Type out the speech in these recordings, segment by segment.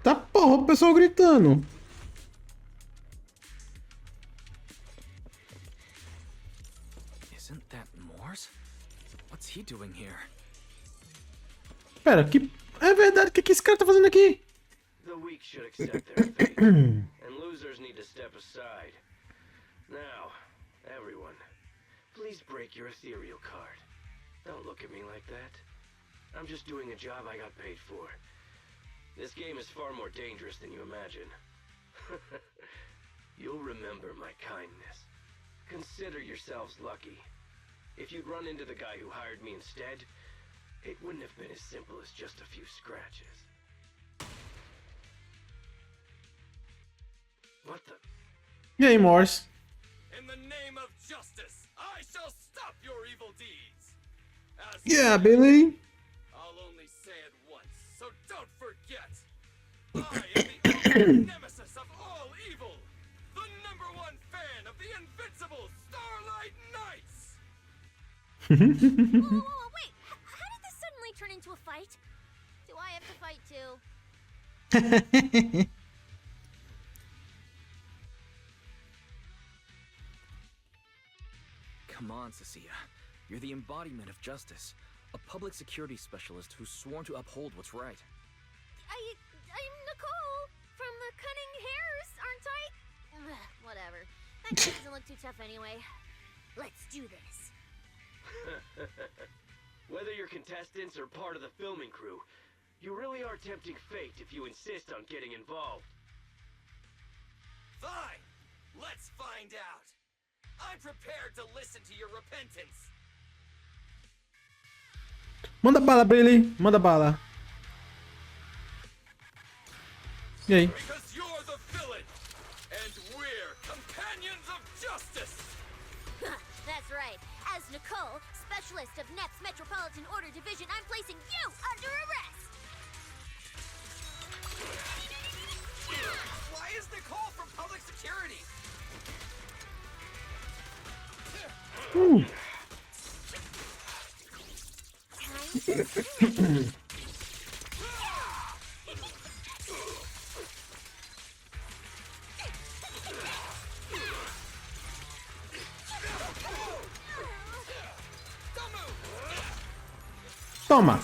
Tá porra, o pessoal gritando. Isn't that Morse? What's he doing here? Pera, que... É verdade, o que esse cara tá fazendo aqui? The weak should accept their fate, and losers need to step aside. Now, everyone, please break your ethereal card. Don't look at me like that. I'm just doing a job I got paid for. This game is far more dangerous than you imagine. You'll remember my kindness. Consider yourselves lucky. If you'd run into the guy who hired me instead, it wouldn't have been as simple as just a few scratches. What the? E aí, Morse? In the name of justice, I shall stop your evil deeds. As Yeah, Billy. I'll only say it once, so don't forget. I am the ultimate nemesis of all evil. The #1 fan of the invincible Starlight Knights. Whoa, wait. How did this suddenly turn into a fight? Do I have to fight too? Come on, Cissia. You're the embodiment of justice. A public security specialist who's sworn to uphold what's right. I'm Nicole from the Cunning Hairs, aren't I? Whatever. That guy doesn't look too tough anyway. Let's do this. Whether you're contestants or part of the filming crew, you really are tempting fate if you insist on getting involved. Fine. Let's find out. I'm prepared to listen to your repentance. Manda bala, Billy. Manda bala. E aí? Because you're the villain, and we're companions of justice. That's right. As Nicole, specialist of NEP's Metropolitan Order Division, I'm placing you under arrest. Why is Nicole from public security? Toma,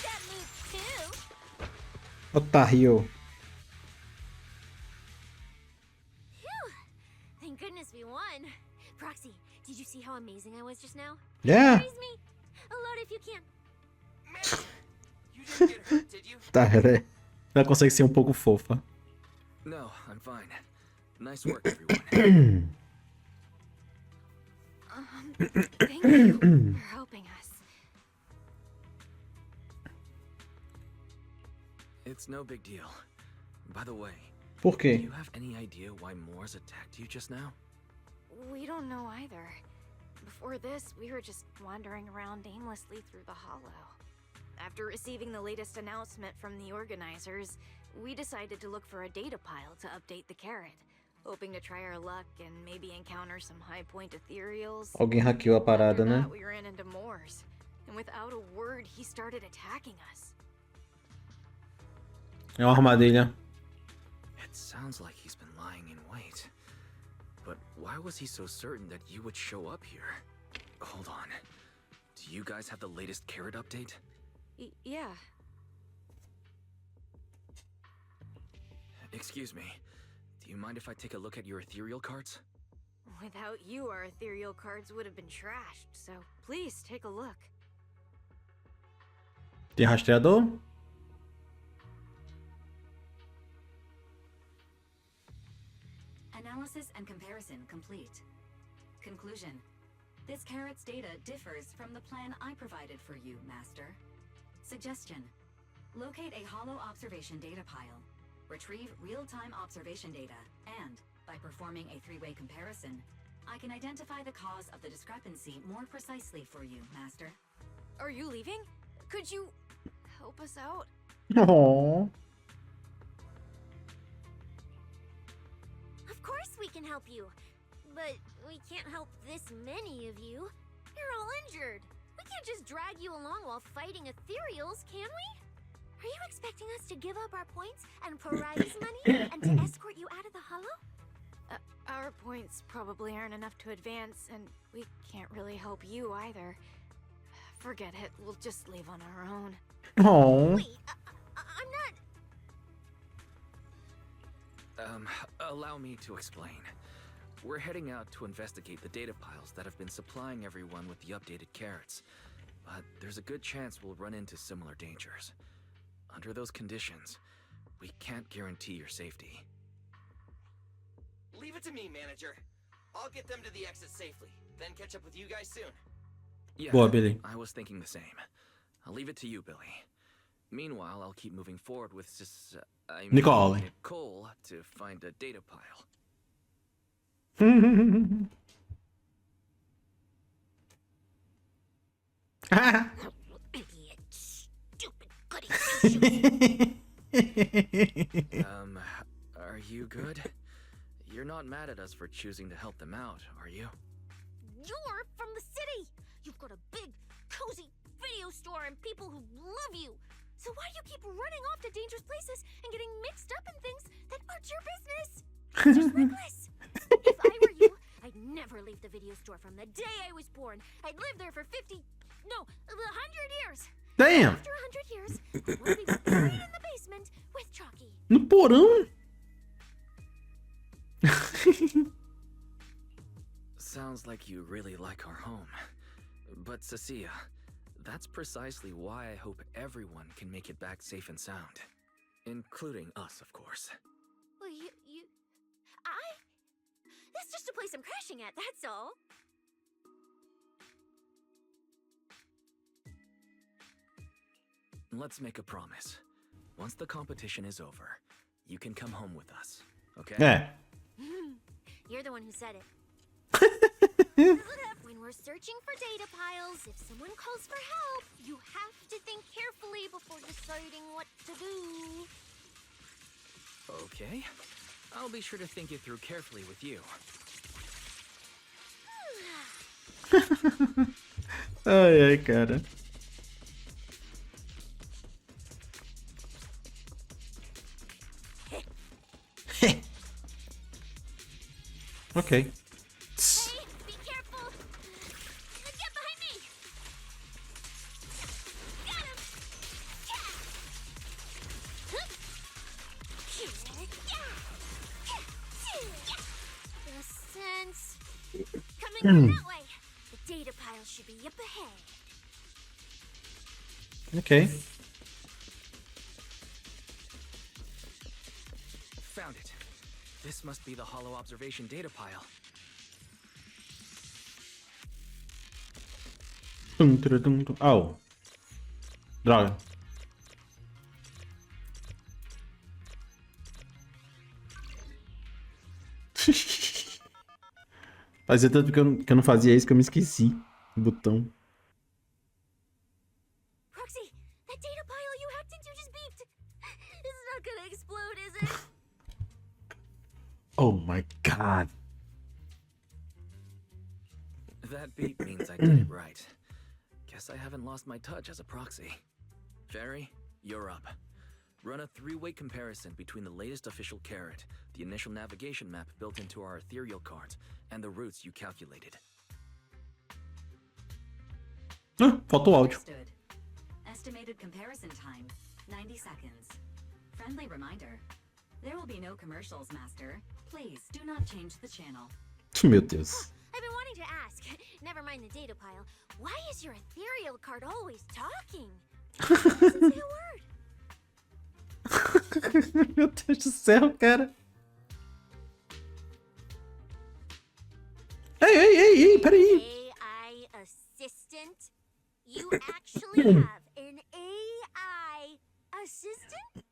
That move too. otário. Phew. Thank goodness we won. Proxy, did you see how amazing I was just now? Yeah. Praise me. A load if you can. Man, you didn't get hurt, did you? Tá, ela consegue ser um pouco fofa. No, I'm fine. Nice work, everyone. Thank you for helping us. It's no big deal. By the way, Por do quê? you have any idea why Morse attacked you just now? We don't know either. Before this, we were just wandering around aimlessly through the hollow. After receiving the latest announcement from the organizers, we decided to look for a data pile to update the carrot, hoping to try our luck and maybe encounter some high-point ethereals. Alguém hackeou a parada, After né? that, we ran into Morse, and without a word, he started attacking us. É uma armadilha. It sounds like he's been lying in wait. But why was he so certain that you would show up here? Hold on. Do you guys have the latest carrot update? Yeah. Excuse me. Do you mind if I take a look at your ethereal cards? Without you, our ethereal cards would have been trashed, so please take a look. Tem rastreador? Analysis and comparison complete. Conclusion. This carrot's data differs from the plan I provided for you, Master. Suggestion. Locate a hollow observation data pile. Retrieve real-time observation data, and, by performing a three-way comparison, I can identify the cause of the discrepancy more precisely for you, Master. Are you leaving? Could you help us out? Oh. Of course we can help you. But we can't help this many of you. You're all injured. We can't just drag you along while fighting ethereals, can we? Are you expecting expecting us to give up our points and prize money and to escort you out of the hollow? Our points probably aren't enough to advance, and we can't really help you either. Forget it, we'll just leave on our own. Oh. Wait, I'm not... Allow me to explain. We're heading out to investigate the data piles that have been supplying everyone with the updated carrots. But there's a good chance we'll run into similar dangers. Under those conditions, we can't guarantee your safety. Leave it to me, manager. I'll get them to the exit safely, then catch up with you guys soon. Yeah, Boa, Billy. I was thinking the same. I'll leave it to you, Billy. Meanwhile, I'll keep moving forward with Nicole. Nicole to find a data pile. Idiot, stupid goody two-shoes. Are you good? You're not mad at us for choosing to help them out, are you? You're from the city. You've got a big, cozy video store and people who love you. So why do you keep running off to dangerous places and getting mixed up in things that aren't your business? It's just reckless. If I were you, I'd never leave the video store from the day I was born. I'd live there for 100 years. Damn. After 100 years, we'll be buried in the basement with Chalky. No porão? Sounds like you really like our home. But Cissia, that's precisely why I hope everyone can make it back safe and sound. Including us, of course. Well, that's just a place I'm crashing at, that's all. Let's make a promise. Once the competition is over, you can come home with us, okay? É. You're the one who said it. When we're searching for data piles, if someone calls for help, you have to think carefully before deciding what to do. Okay. I'll be sure to think it through carefully with you. Ai, ai, cara. Ok. Hey, be careful! Get behind me! Got him! The sense. Coming from that way. The data pile should be up ahead. Ok. Found it. This must be the hollow observation data pile. Tum, tum, tum, tum. Au. Droga. Fazia tanto que eu não fazia isso que eu me esqueci. O botão. Proxy, that data pile you hacked into just beeped. It's not gonna explode, is it? Oh my god. That beep means I did it right. Guess I haven't lost my touch as a proxy. Fairy, you're up. Run a three-way comparison between the latest official carrot, the initial navigation map built into our ethereal cards, and the routes you calculated. Ah, faltou o áudio. Understood. Estimated comparison time, 90 seconds. Friendly reminder. There will be no commercials, Master. Please do not change the channel. Meu Deus. I've been wanting to ask. Never mind the data pile. Why is your ethereal card always talking? It doesn't say a word. Meu Deus do céu, cara. Ei, peraí. AI assistant? You actually have an AI assistant?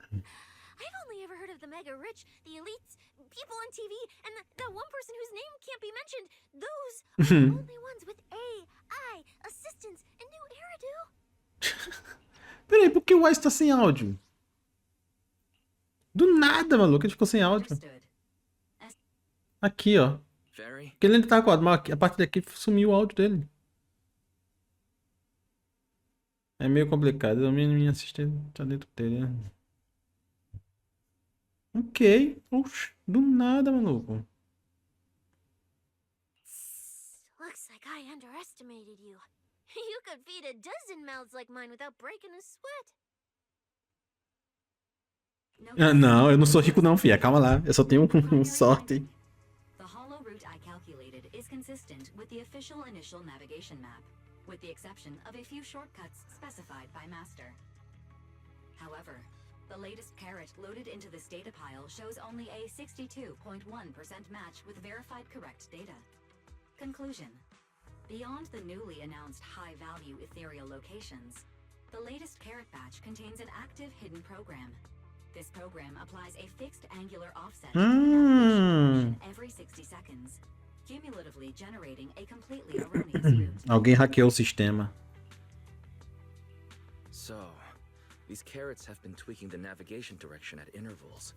I've only ever heard of the mega rich, the elites, people on TV, and that one person whose name can't be mentioned. Those are the only ones with AI assistants and new Eridu. Peraí, por que o Wise tá sem áudio? Do nada, maluco, ele ficou sem áudio. Understood. Aqui, ó. Fairy? Porque ele ainda tá com a partir daqui sumiu o áudio dele. É meio complicado, a minha assistente tá dentro dele, né? Ok. Oxi, do nada, maluco. Looks like I underestimated you. You could feed a dozen mouths like mine without breaking a sweat. Ah, não, eu não sou rico não, filha. Calma lá. Eu só tenho sorte. The hollow route I calculated is consistent with the official initial navigation map, with the exception of a few shortcuts specified by Master. However, the latest caret loaded into this data pile shows only a 62.1% match with verified correct data. Conclusion. Beyond the newly announced high-value ethereal locations, the latest caret batch contains an active hidden program. This program applies a fixed angular offset to the navigation position every 60 seconds, cumulatively generating a completely erroneous route. Alguém hackeou o sistema. So, these carrots have been tweaking the navigation direction at intervals,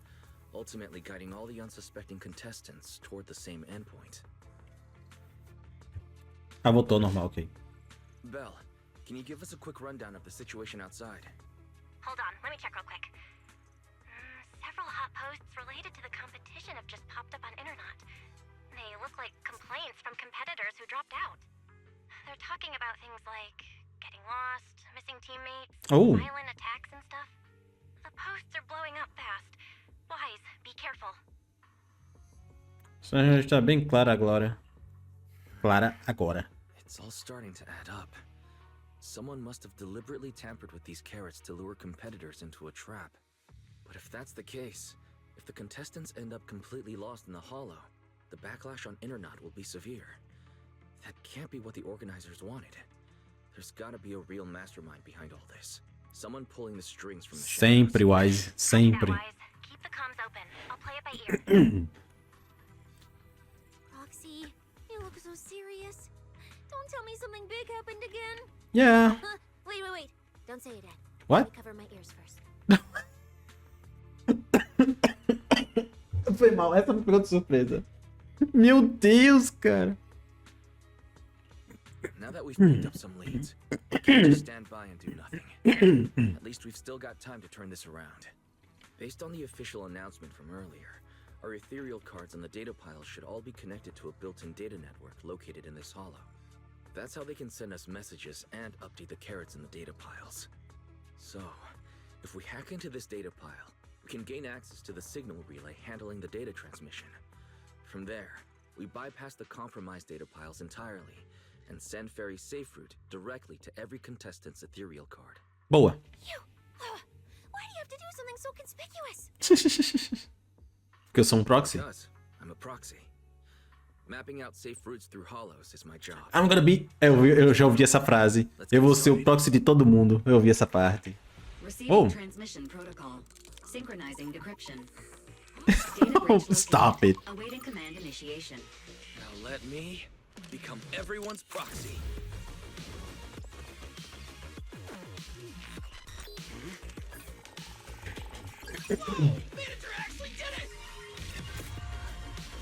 ultimately guiding all the unsuspecting contestants toward the same endpoint. Ah, voltou normal, ok. Belle, can you give us a quick rundown of the situation outside? Hold on, let me check real quick. Several hot posts related to the competition have just popped up on internet. They look like complaints from competitors who dropped out. They're talking about things like getting lost, missing teammates, violent attacks and stuff. The posts are blowing up fast. Wise, be careful. Isso já está bem clara agora. Clara agora. It's all starting to add up. Someone must have deliberately tampered with these carrots to lure competitors into a trap. But if that's the case, if the contestants end up completely lost in the hollow, the backlash on internet will be severe. That can't be what the organizers wanted. There's gotta be a real mastermind behind all this. Someone pulling the strings from the shadows. Sempre, Wise. Sempre. Keep the comms open. I'll play it by ear. Roxy, you look so serious. Don't tell me something big happened again. Yeah. Wait. Don't say it yet. What? Let me cover my ears first. Foi mal, essa me pegou de surpresa. Meu Deus, cara. Now that we've picked up some leads, we can't just stand by and do nothing. At least we've still got time to turn this around. Based on the official announcement from earlier, our ethereal cards on the data pile should all be connected to a built-in data network located in this hollow. That's how they can send us messages and update the carrots in the data piles. So, if we hack into this data pile, we can gain access to the signal relay handling the data transmission. From there, we bypass the compromised data piles entirely and send Fairy's safe route directly to every contestant's ethereal card. Boa. Why do you have to do something so conspicuous? Porque eu sou um proxy? Because I'm a proxy. Mapping out safe routes through hollows is my job. I'm gonna be... Eu já ouvi essa frase. Eu vou ser o proxy de todo mundo. Eu ouvi essa parte. Receiving transmission protocol. Synchronizing decryption. Stop it. Awaiting command initiation. Now let me become everyone's proxy.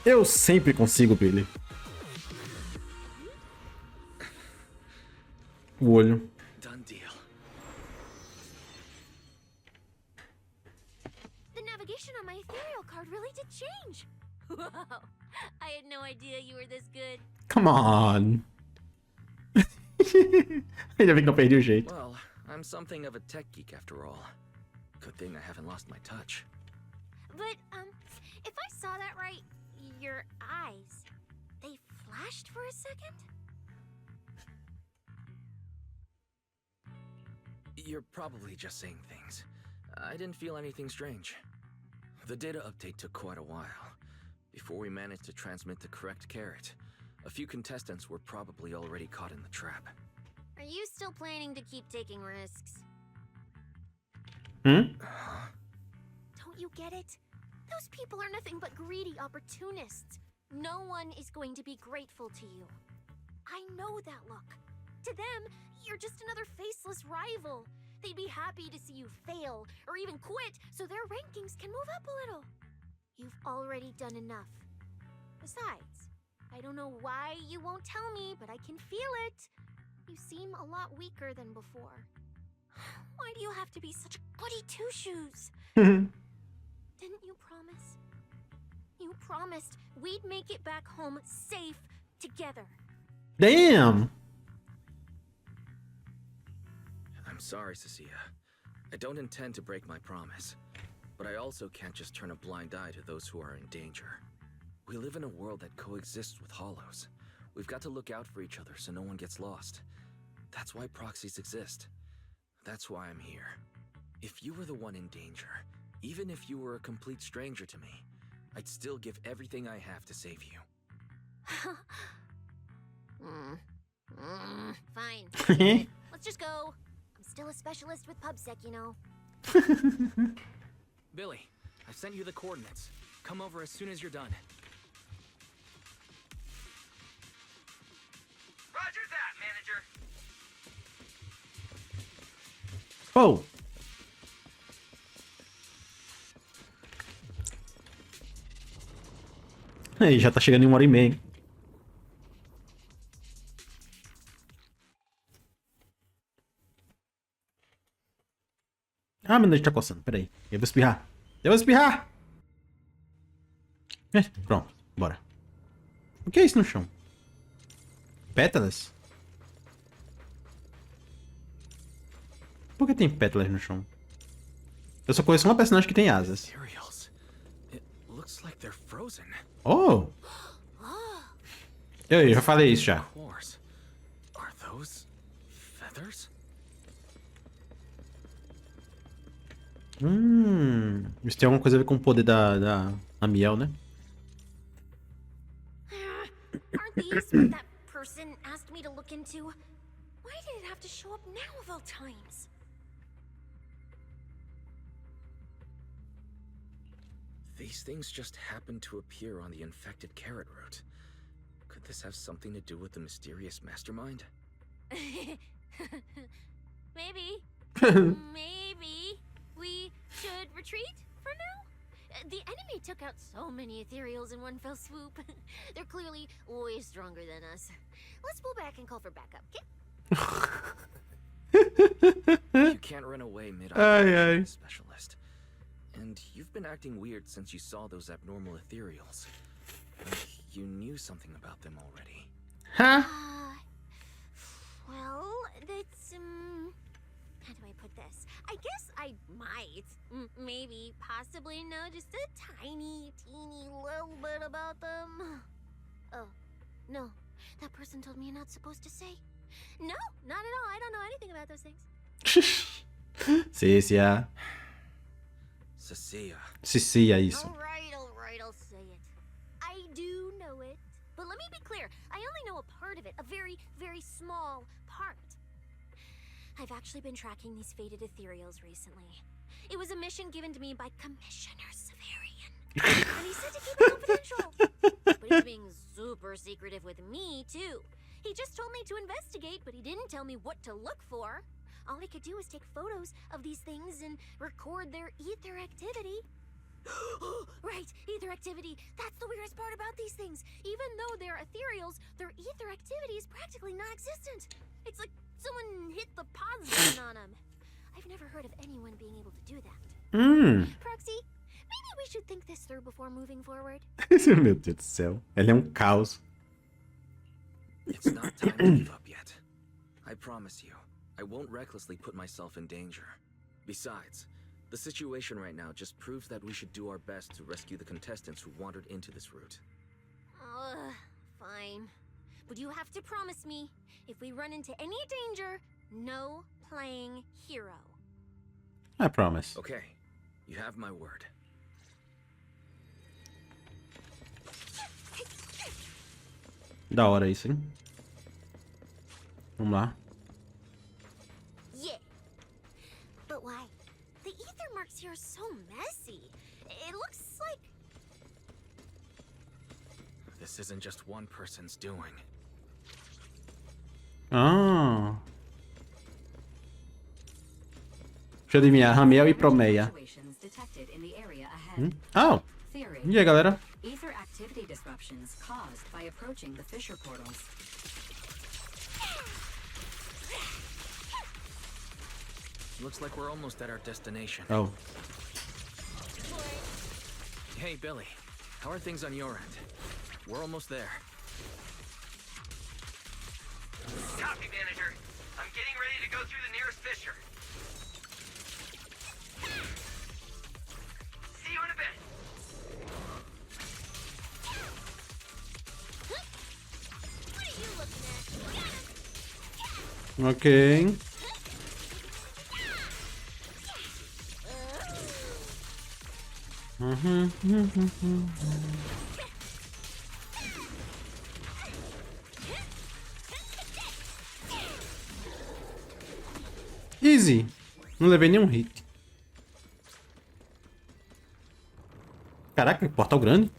Eu sempre consigo, Billy. O olho. Done deal. The navigation on my ethereal card really did change. Wow, I had no idea you were this good. Come on. Ainda bem que não perdi o jeito. Well, I'm something of a tech geek after all. Good thing I haven't lost my touch. But, if I saw that right, your eyes, they flashed for a second? You're probably just saying things. I didn't feel anything strange. The data update took quite a while. Before we managed to transmit the correct carrot, a few contestants were probably already caught in the trap. Are you still planning to keep taking risks? Hmm? Don't you get it? Those people are nothing but greedy opportunists. No one is going to be grateful to you. I know that look. To them, you're just another faceless rival. They'd be happy to see you fail, or even quit, so their rankings can move up a little. You've already done enough. Besides, I don't know why you won't tell me, but I can feel it. You seem a lot weaker than before. Why do you have to be such a goody two-shoes? Didn't you promise promise? You promised we'd make it back home safe together. Damn! I'm sorry, Cissia. I don't intend to break my promise. But I also can't just turn a blind eye to those who are in danger. We live in a world that coexists with hollows. We've got to look out for each other so no one gets lost. That's why proxies exist. That's why I'm here. If you were the one in danger, even if you were a complete stranger to me, I'd still give everything I have to save you. Fine. Let's just go. I'm still a specialist with PubSec, you know. Billy, I sent you the coordinates. Come over as soon as you're done. Roger that, manager. Oh! Aí, já tá chegando em 1h30, hein? Ah, meu nariz tá coçando, peraí. Eu vou espirrar. Eu vou espirrar! Pronto, bora. O que é isso no chão? Pétalas? Por que tem pétalas no chão? Eu só conheço uma personagem que tem asas. Cereals. It looks like they're frozen. Oh! Eu já falei isso já. Course. Are those feathers? Isso tem alguma coisa a ver com o poder da Ramiel, né? Aren't these what that person asked me to look into? Why did it have to show up now of all times? These things just happen to appear on the infected carrot root. Could this have something to do with the mysterious mastermind? Maybe. Maybe we should retreat for now? The enemy took out so many ethereals in one fell swoop. They're clearly way stronger than us. Let's pull back and call for backup, okay? You can't run away Aye. specialist. And you've been acting weird since you saw those abnormal ethereals. Like you knew something about them already. Huh? Well, that's, how do I put this? I guess I might, maybe, possibly know just a tiny, teeny little bit about them. Oh, no. That person told me you're not supposed to say. No, not at all. I don't know anything about those things. Cissia. Cissia, isso. All right, I'll say it. I do know it. But let me be clear. I only know a part of it. A very, very small part. I've actually been tracking these faded ethereals recently. It was a mission given to me by Commissioner Severian. And he said to keep it confidential. But he's being super secretive with me, too. He just told me to investigate, but he didn't tell me what to look for. All he could do was take photos of these things and record their ether activity. Right, ether activity. That's the weirdest part about these things. Even though they're ethereals, their ether activity is practically non-existent. It's like someone hit the pause button on them. I've never heard of anyone being able to do that. Proxy, maybe we should think this through before moving forward. Meu Deus do céu. Ela é caos. It's not time to give up yet. I promise you, I won't recklessly put myself in danger. Besides, the situation right now just proves that we should do our best to rescue the contestants who wandered into this route. Fine. But you have to promise me, if we run into any danger, no playing hero. I promise. Okay, you have my word. Da hora isso, hein? Vamos lá. Yeah. But why? The ether marks here are so messy. It looks like... This isn't just one person's doing. Ah. Deixa eu adivinhar. Ramiel e Promeia. Situations detected in the area ahead. Oh. Theory. E aí, galera? Ether activity disruptions caused by approaching the fissure portals. Looks like we're almost at our destination. Oh. Hey, Billy. How are things on your end? We're almost there. Copy, manager. I'm getting ready to go through the nearest fissure. See you in a bit. What are you looking at? Ok. Easy. Não levei nenhum hit. Caraca, que portal grande.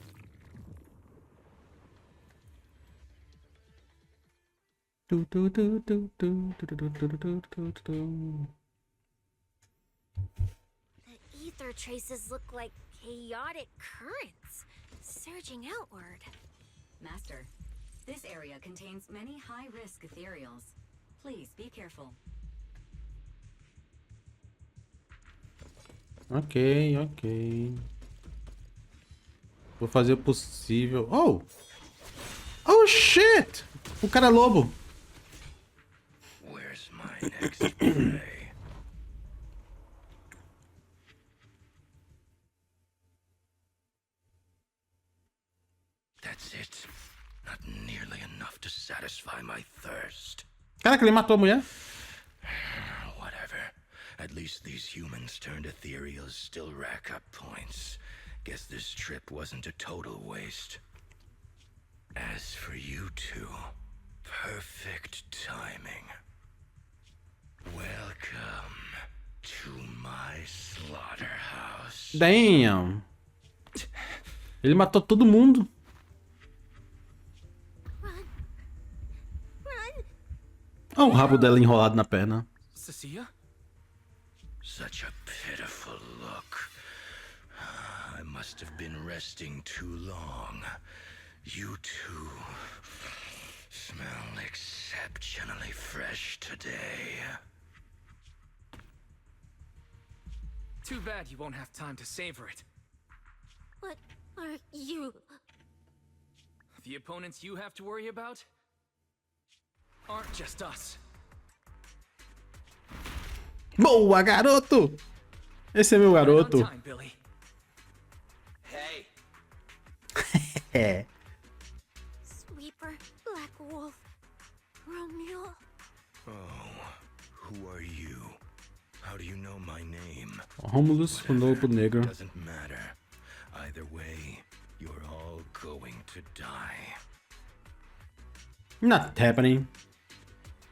The ether traces look like chaotic currents surging outward. Master, this area contains many high-risk ethereals. Please be careful. Ok, ok. Vou fazer o possível. Oh! Oh, shit! O cara é lobo. Where's my next prey? That's it. Not nearly enough to satisfy my thirst. Caraca, ele matou a mulher. Whatever. At least these humans turned ethereals still rack up points. Guess this trip wasn't a total waste. As for you two, perfect timing. Welcome to my slaughterhouse. Damn. Ele matou todo mundo. Run. Olha o rabo dela enrolado na perna. Cissia? Such a pitiful look. I must have been resting too long. You two smell exceptionally fresh today. Too bad you won't have time to savor it. What are you? The opponents you have to worry about aren't just us. Boa, garoto! Esse é meu Right garoto. on time, Billy. Hey, É. Sweeper, Black Wolf, Ramiel. Oh, who are you? How do you know my name? Romulus, o lobo negro. Doesn't matter. Either way, you're all going to die. Not happening.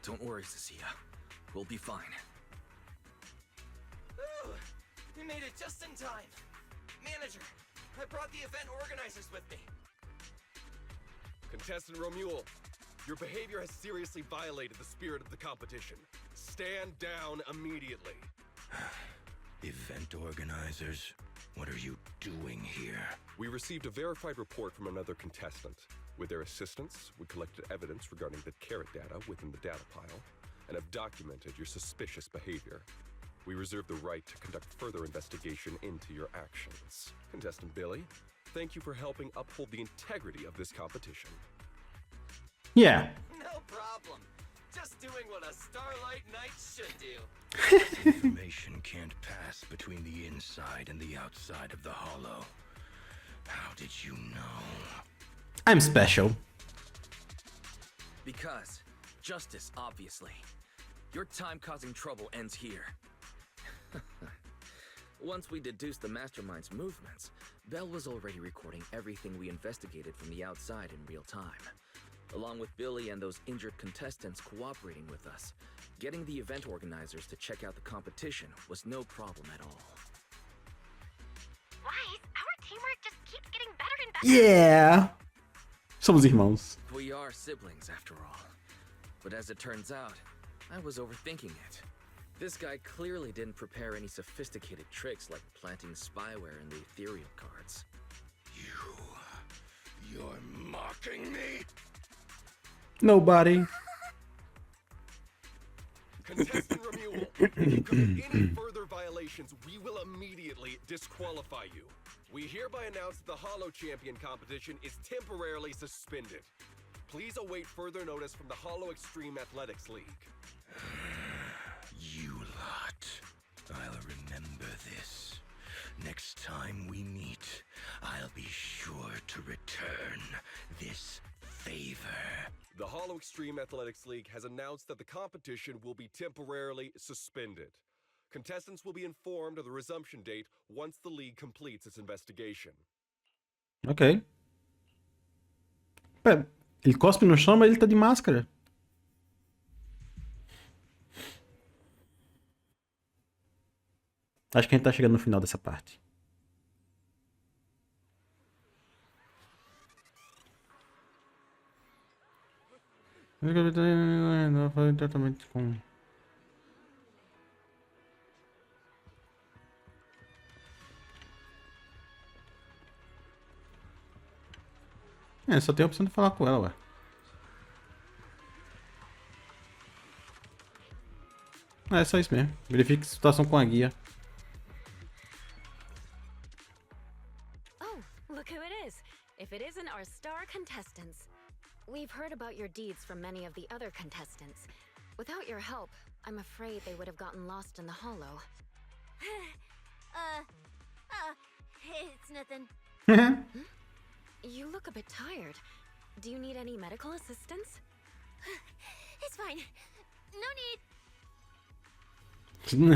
Don't worry, Cissia. We'll be fine. Ooh, we made it just in time. Manager, I brought the event organizers with me. Contestant Ramiel, your behavior has seriously violated the spirit of the competition. Stand down immediately. Event organizers, what are you doing here? We received a verified report from another contestant. With their assistance, we collected evidence regarding the carrot data within the data pile and have documented your suspicious behavior. We reserve the right to conduct further investigation into your actions. Contestant Billy, thank you for helping uphold the integrity of this competition. Yeah. No problem. Just doing what a Starlight Knight should do. Information can't pass between the inside and the outside of the hollow. How did you know? I'm special. Because justice, obviously. Your time causing trouble ends here. Once we deduced the mastermind's movements, Bell was already recording everything we investigated from the outside in real time. Along with Billy and those injured contestants cooperating with us, getting the event organizers to check out the competition was no problem at all. Why? Our teamwork just keeps getting better and better. Yeah. Somos irmãos. We are siblings, after all. But as it turns out, I was overthinking it. This guy clearly didn't prepare any sophisticated tricks like planting spyware in the ethereal cards. You're mocking me? Nobody. Contestant Ramiel, if you commit any further violations, we will will immediately disqualify you. We hereby announce that the Hollow Champion competition is temporarily suspended. Please await further notice from the Hollow Extreme Athletics League. You lot. I'll remember this. Next time we meet, I'll be sure to return this favor. The Hollow Extreme Athletics League has announced that the competition will be temporarily suspended. Contestants will be informed of the resumption date once the league completes its investigation. Ok. Pera, ele cospe no chão, mas ele tá de máscara. Acho que a gente tá chegando no final dessa parte. Fazer tratamento com... só tem a opção de falar com ela, ué. É só isso mesmo. Verifique a situação com a guia. Oh, look who it is. If it isn't our star contestants. We've heard about your deeds from many of the other contestants. Without your help, I'm afraid they would have gotten lost in the hollow. It's nothing. You look a bit tired. Do you need any medical assistance? It's fine. No need.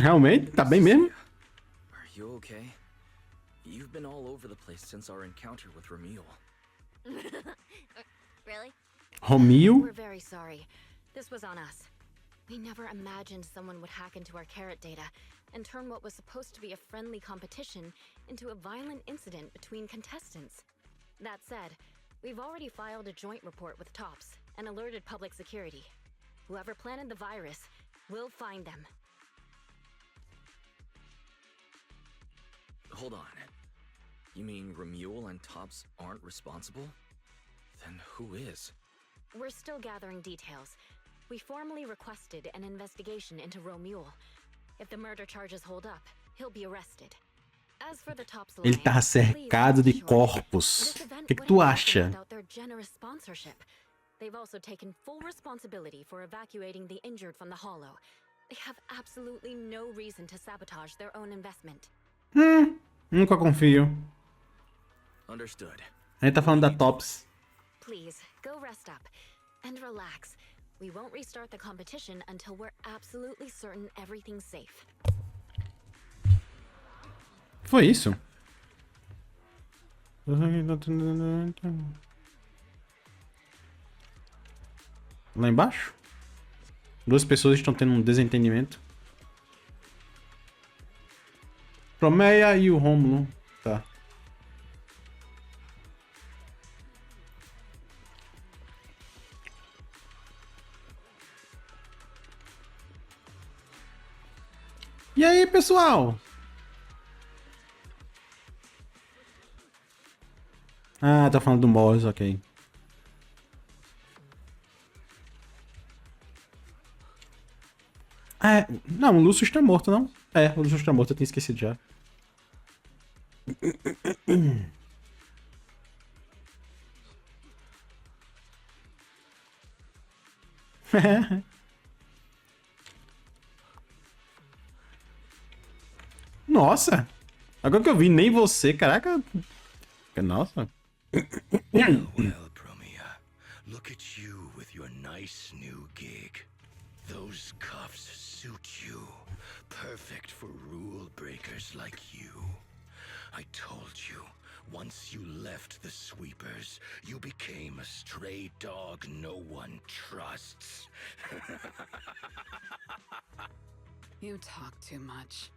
Realmente? Tá bem mesmo? Are you okay? You've been all over the place since our encounter with Ramiel. Really? Ramiel? We're very sorry. This was on us. We never imagined someone would hack into our carrot data and turn what was supposed to be a friendly competition into a violent incident between contestants. That said, we've already filed a joint report with TOPS and alerted public security. Whoever planted the virus, we'll find them. Hold on. You mean Ramiel and Tops aren't responsible? Then who is? We're still gathering details. We formally requested an investigation into Ramiel. If the murder charges hold up, he'll be arrested. As for the Tops Ele tá cercado de corpos. O que tu acha? Without their generous sponsorship. They've also taken full responsibility for evacuating the injured from the hollow. They have absolutely no reason to sabotage their own investment. Nunca confio. Understood. A gente tá falando da Tops. Please, go rest up and relax. We won't restart the competition until we're absolutely certain everything's safe. Foi isso? Lá embaixo? Duas pessoas estão tendo um desentendimento. Promeia e o Rômulo. Tá. E aí, pessoal? Ah, tá falando do Morris, ok. É, não, o Lúcio está morto, não? É, o Lúcio está morto, eu tinha esquecido já. Nossa! Agora que eu vi, nem você, caraca. Nossa. Well, Promia, look at you with your nice new gig. Those cuffs suit you. Perfect for rule breakers like you. I told you, once you left the sweepers, you became a stray dog no one trusts. You talk too much.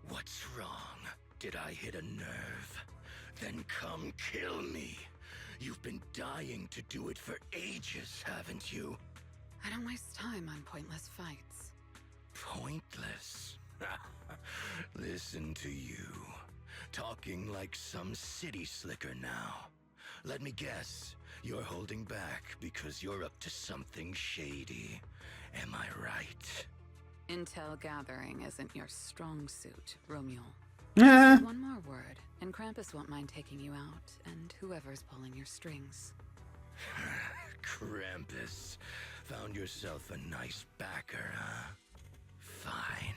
What's wrong? Did I hit a nerve? Then come kill me. You've been dying to do it for ages, haven't you? I don't waste time on pointless fights. Pointless? Listen to you. Talking like some city slicker now. Let me guess, you're holding back because you're up to something shady. Am I right? Intel gathering isn't your strong suit, Ramiel. É. One more word, and Krampus won't mind taking you out, and whoever's pulling your strings. Krampus, found yourself a nice backer, huh? Fine.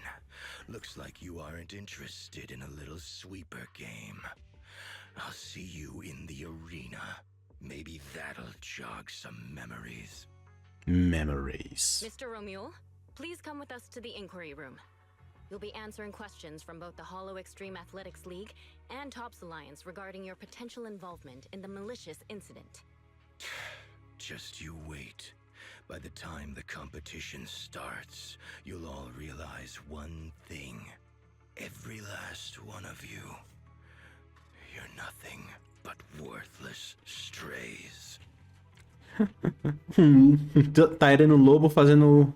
Looks like you aren't interested in a little sweeper game. I'll see you in the arena. Maybe that'll jog some memories. Memories. Mr. Ramiel, please come with us to the inquiry room. You'll be answering questions from both the Hollow Extreme Athletics League and Tops Alliance regarding your potential involvement in the malicious incident. Just you wait. By the time the competition starts, you'll all realize one thing. Every last one of you. You're nothing but worthless strays. Tá no lobo fazendo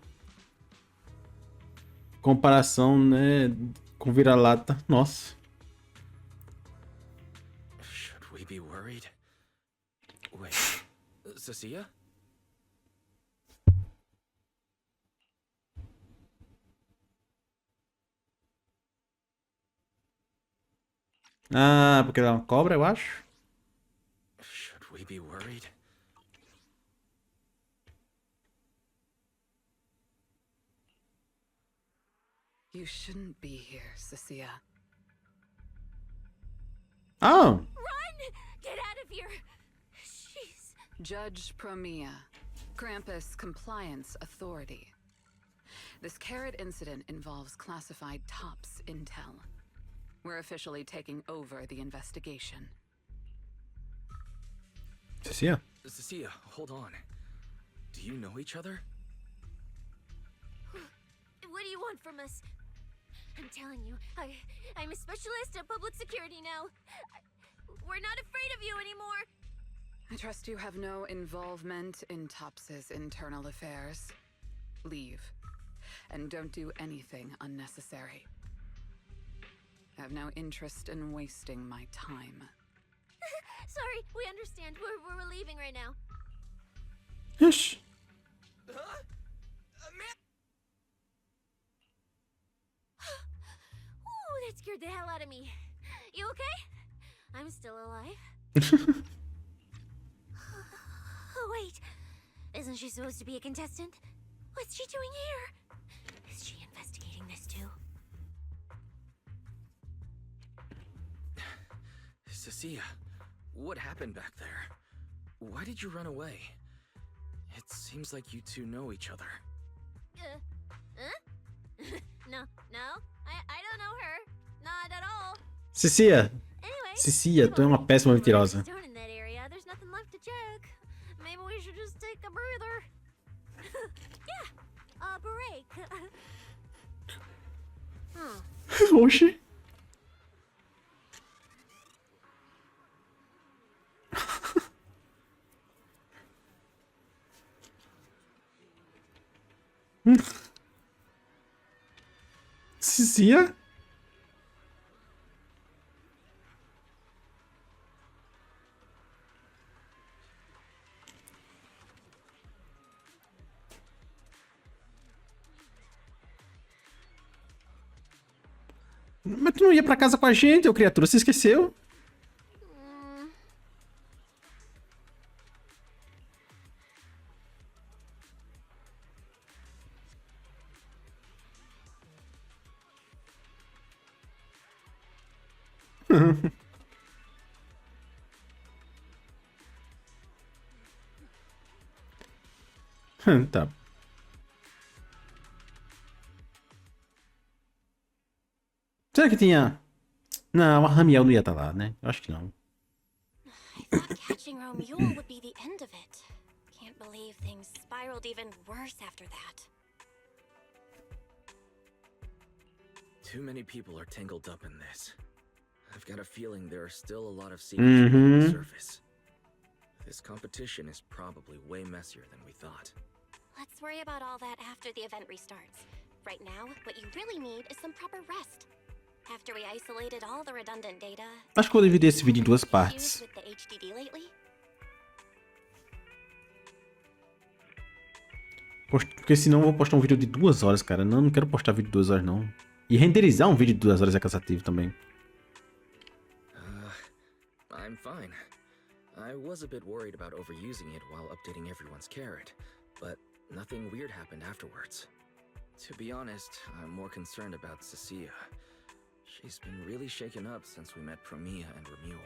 comparação, né, com vira-lata. Nossa. Should we be worried? Wait, Cissia? Ah, porque ela é uma cobra, eu acho. Should we be worried? You shouldn't be here, Cissia. Oh. Run! Get out of here! Jeez. Judge Promia, Krampus Compliance Authority. This carrot incident involves classified Tops intel. We're officially taking over the investigation. Cissia? Cissia, hold on. Do you know each other? What do you want from us? I'm telling you, I'm a specialist at public security now. We're not afraid of you anymore. I trust you have no involvement in Tops's internal affairs. Leave. And don't do anything unnecessary. I have no interest in wasting my time. Sorry, we understand. We're leaving right now. Yes. Ooh, that scared the hell out of me. You okay? I'm still alive. Oh, wait. Isn't she supposed to be a contestant? What's she doing here? Is she investigating this too? Cissia, what happened back there? Why did you run away? It seems like you two know each other. No, I don't know her. Not at all. Cissia. Anyway, Cissia, tu é uma péssima mentirosa. in that area. There's nothing left to check. Maybe we should just take a breather. Yeah, a break. Oxi. Cissia? Mas tu não ia pra casa com a gente, ô criatura, você esqueceu? Tá. Será que tinha... Não, a Ramiel não ia estar lá, né? Eu acho que não. I thought catching Ramiel would be the end of it. Can't believe things spiraled even worse after that. Too many people are tangled up in this. I've got a feeling there are still a lot of secrets on the surface. This competition is probably way messier than we thought. Let's worry about all that after the event restarts. Right now, what you really need is some proper rest. After we isolated all the redundant data... Acho que vou dividir esse vídeo em duas partes. with the HDD lately? Porque senão eu vou postar um vídeo de 2 horas, cara. Não quero postar vídeo de 2 horas, não. E renderizar um vídeo de 2 horas é cansativo também. I'm fine. I was a bit worried about overusing it while updating everyone's carrot, but nothing weird happened afterwards. To be honest, I'm more concerned about Cissia. She's been really shaken up since we met Promia and Ramiel.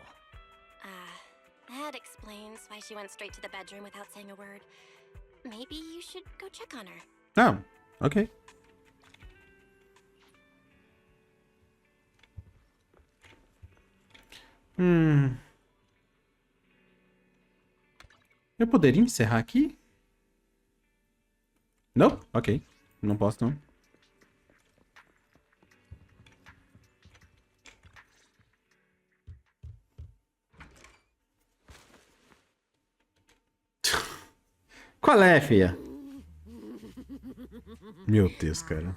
That explains why she went straight to the bedroom without saying a word. Maybe you should go check on her. Oh, okay. Eu poderia encerrar aqui? Não? Ok. Não posso, não. Qual é, filha? Meu Deus, cara.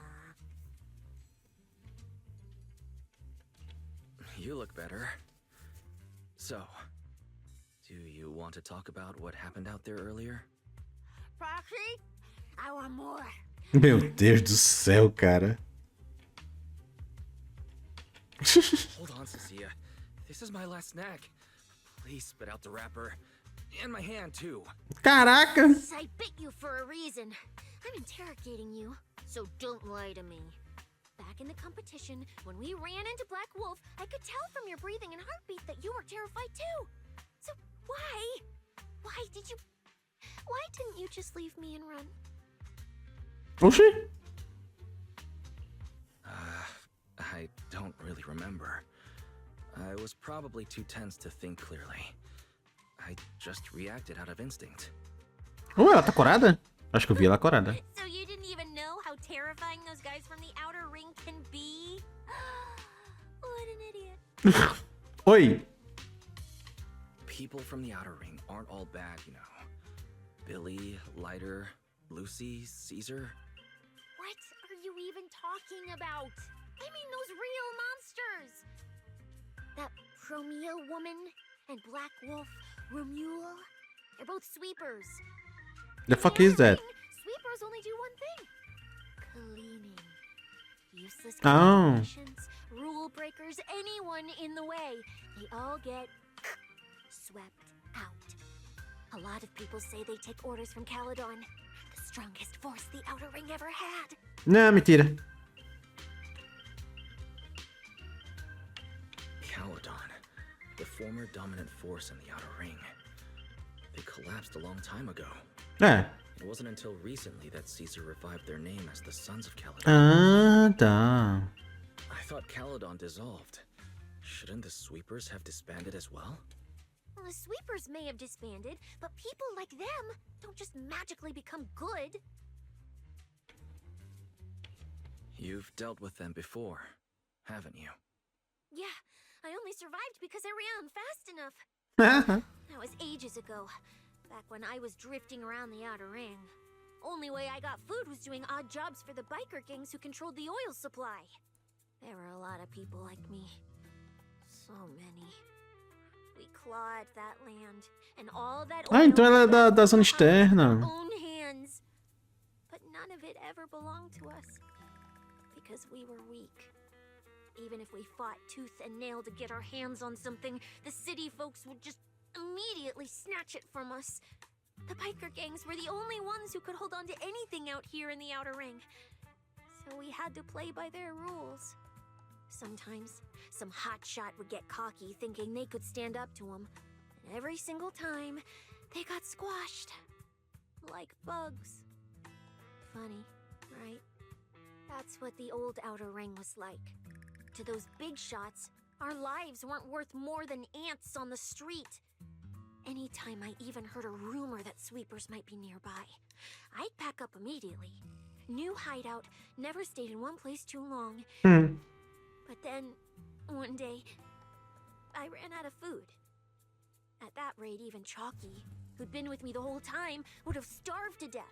You look better. So, do you want to talk about what happened out there earlier? Proxy, I want more. Meu Deus do céu, cara. Hold on, Cissia. This is my last snack. Please spit out the wrapper. And my hand, too. Caraca! I bit you for a reason. I'm interrogating you, so don't lie to me. Back in the competition, when we ran into Black Wolf, I could tell from your breathing and heartbeat that you were terrified too. So why? Why didn't you just leave me and run? Oxi! I don't really remember. I was probably too tense to think clearly. I just reacted out of instinct. Oh, ela tá corada? Acho que eu vi ela corada. So you didn't even know how terrifying those guys from the outer ring can be? What an idiot. Oi! People from the outer ring aren't all bad, you know. Billy, Lighter, Lucy, Caesar. What are you even talking about? I mean those real monsters! That Promia woman and Black Wolf, Ramiel, they're both sweepers. The fuck is that? Sweepers only do one thing. Cleaning. Useless Oh. patients, rule breakers, anyone in the way. They all get swept out. A lot of people say they take orders from Caledon, the strongest force the Outer Ring ever had. Não, mentira. Caledon, the former dominant force in the outer ring. They collapsed a long time ago. É. It wasn't until recently that Caesar revived their name as the Sons of Caledon. Ah, tá. I thought Caledon dissolved. Shouldn't the Sweepers have disbanded as well? Well, the Sweepers may have disbanded, but people like them don't just magically become good. You've dealt with them before, haven't you? Yeah, I only survived because I ran fast enough. That was ages ago, back when I was drifting around the Outer Ring. Only way I got food was doing odd jobs for the biker gangs who controlled the oil supply. There were a lot of people like me. So many. We clawed that land, and all that oil Ah, então ela é was da zona left behind with externa. our own hands. But none of it ever belonged to us. Because we were weak. Even if we fought tooth and nail to get our hands on something, the city folks would just immediately snatch it from us. The biker gangs were the only ones who could hold on to anything out here in the Outer Ring. So we had to play by their rules. Sometimes, some hotshot would get cocky thinking they could stand up to them. And every single time, they got squashed. Like bugs. Funny, right? That's what the old Outer Ring was like. To those big shots, our lives weren't worth more than ants on the street. Anytime I even heard a rumor that Sweepers might be nearby, I'd pack up immediately. New hideout, never stayed in one place too long. But then, one day, I ran out of food. At that rate, even Chalky, who'd been with me the whole time, would have starved to death.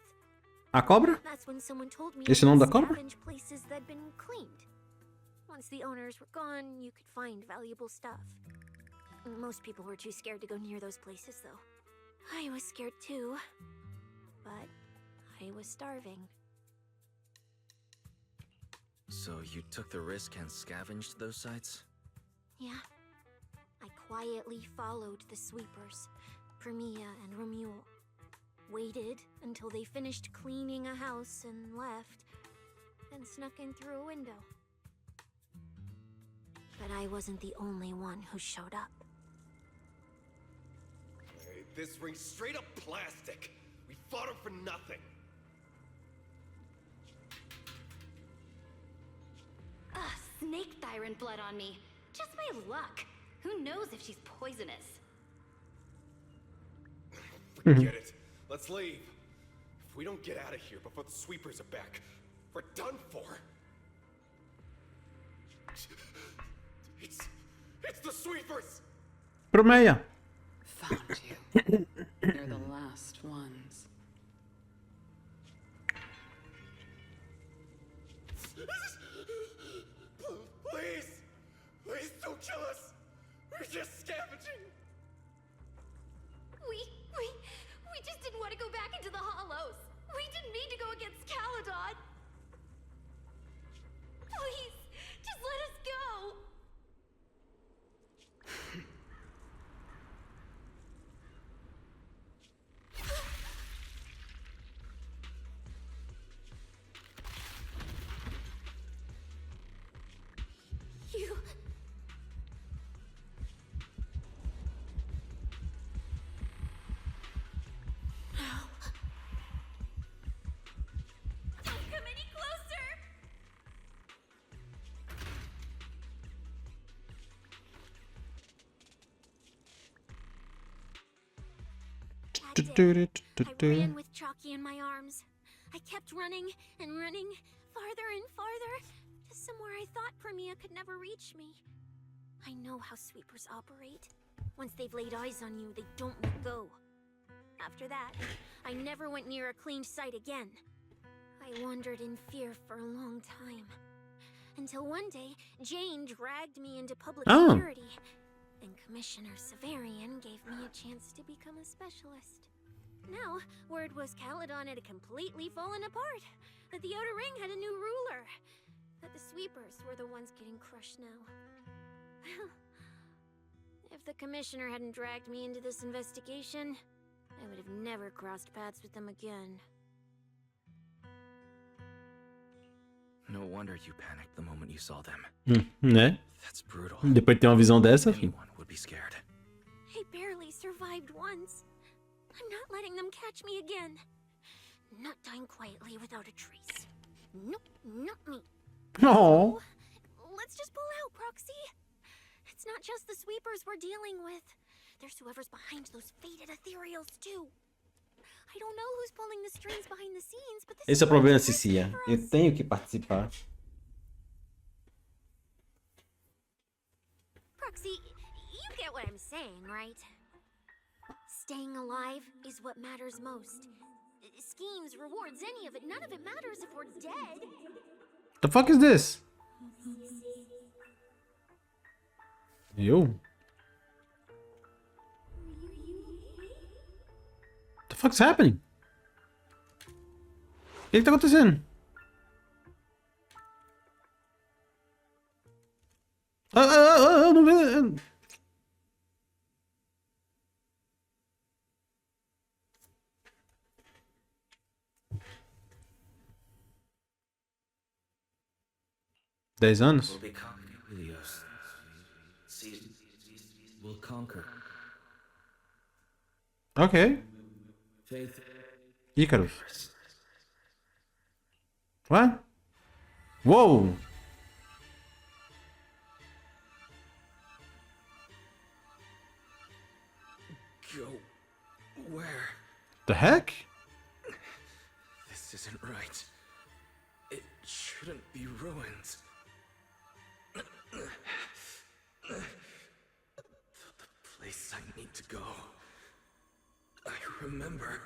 A cobra? That's when someone told me Esse é o nome da about cobra? scavenge places that'd been cleaned. Once the owners were gone, you could find valuable stuff. Most people were too scared to go near those places, though. I was scared too. But I was starving. So you took the risk and scavenged those sites? Yeah. I quietly followed the sweepers, Premia and Ramiel. Waited until they finished cleaning a house and left, and snuck in through a window. But I wasn't the only one who showed up. Hey, this ring's straight up plastic. We fought him for nothing. Snake tyrant blood on me. Just my luck. Who knows if she's poisonous? Forget it. Let's leave. If we don't get out of here before the sweepers are back, we're done for. It's the sweepers! Promeia. Found you. You're the last ones. Please! Please don't kill us! We're just scavenging! We just didn't want to go back into the hollows. We didn't mean to go against Caledon. Please, just let us go. You... Come any closer! That day, I ran with Chalky in my arms. I kept running and running, farther and farther, to somewhere I thought Premia could never reach me. I know how sweepers operate. Once they've laid eyes on you, they don't let go. After that, I never went near a cleaned site again. I wandered in fear for a long time. Until one day, Jane dragged me into public security. And Commissioner Severian gave me a chance to become a specialist. Now, word was Caledon had completely fallen apart. That the Outer Ring had a new ruler. That the sweepers were the ones getting crushed now. Well, if the Commissioner hadn't dragged me into this investigation, I would have never crossed paths with them again. No wonder you panicked the moment you saw them. Né? That's brutal. Depois de ter uma visão dessa, filho. Anyone would be scared. I barely survived once. I'm not letting them catch me again. Not dying quietly without a trace. Nope, not me. Oh. Let's just pull out, Proxy. It's not just the sweepers we're dealing with. There's whoever's behind those faded ethereals too. I don't know who's pulling the strings behind the scenes, but this Esse é o problema, Cissia. Eu tenho que participar. Proxy, you get what I'm saying, right? Staying alive is what matters most. Schemes, rewards, any of it, none of it matters if we're dead. The fuck is this? Eu? The fuck's happening? O que tá acontecendo? Não vejo. Dez anos? We'll be videos. We'll conquer. Ok. Faith. Icarus. What? Whoa! Go where? The heck? This isn't right. It shouldn't be ruins. The place I need to go. I remember.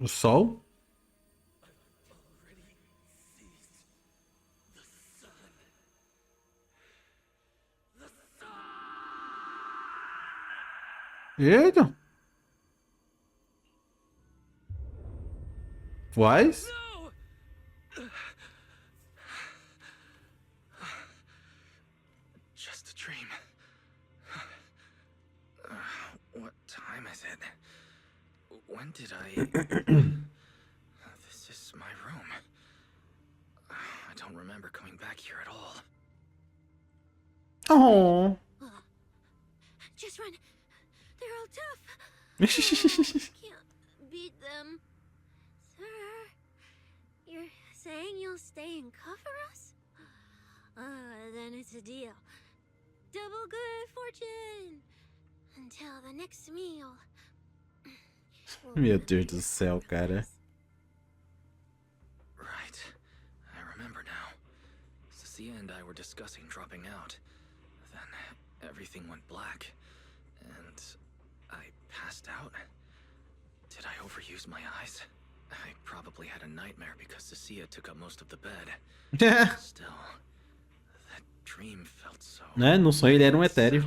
O sol? Eita! Wise? When did I... This is my room. I don't remember coming back here at all. Oh. Just run. They're all tough. Can't beat them. Sir, you're saying you'll stay and cover us? Then it's a deal. Double good fortune. Until the next meal. Meu Deus do céu, cara. Right. I remember now. Cissia and I were discussing dropping out. Then everything went black. And I passed out. Did I overuse my eyes? I probably had a nightmare because Cissia took up most of the bed. Still, that dream felt so... Né? No sonho ele era etéreo.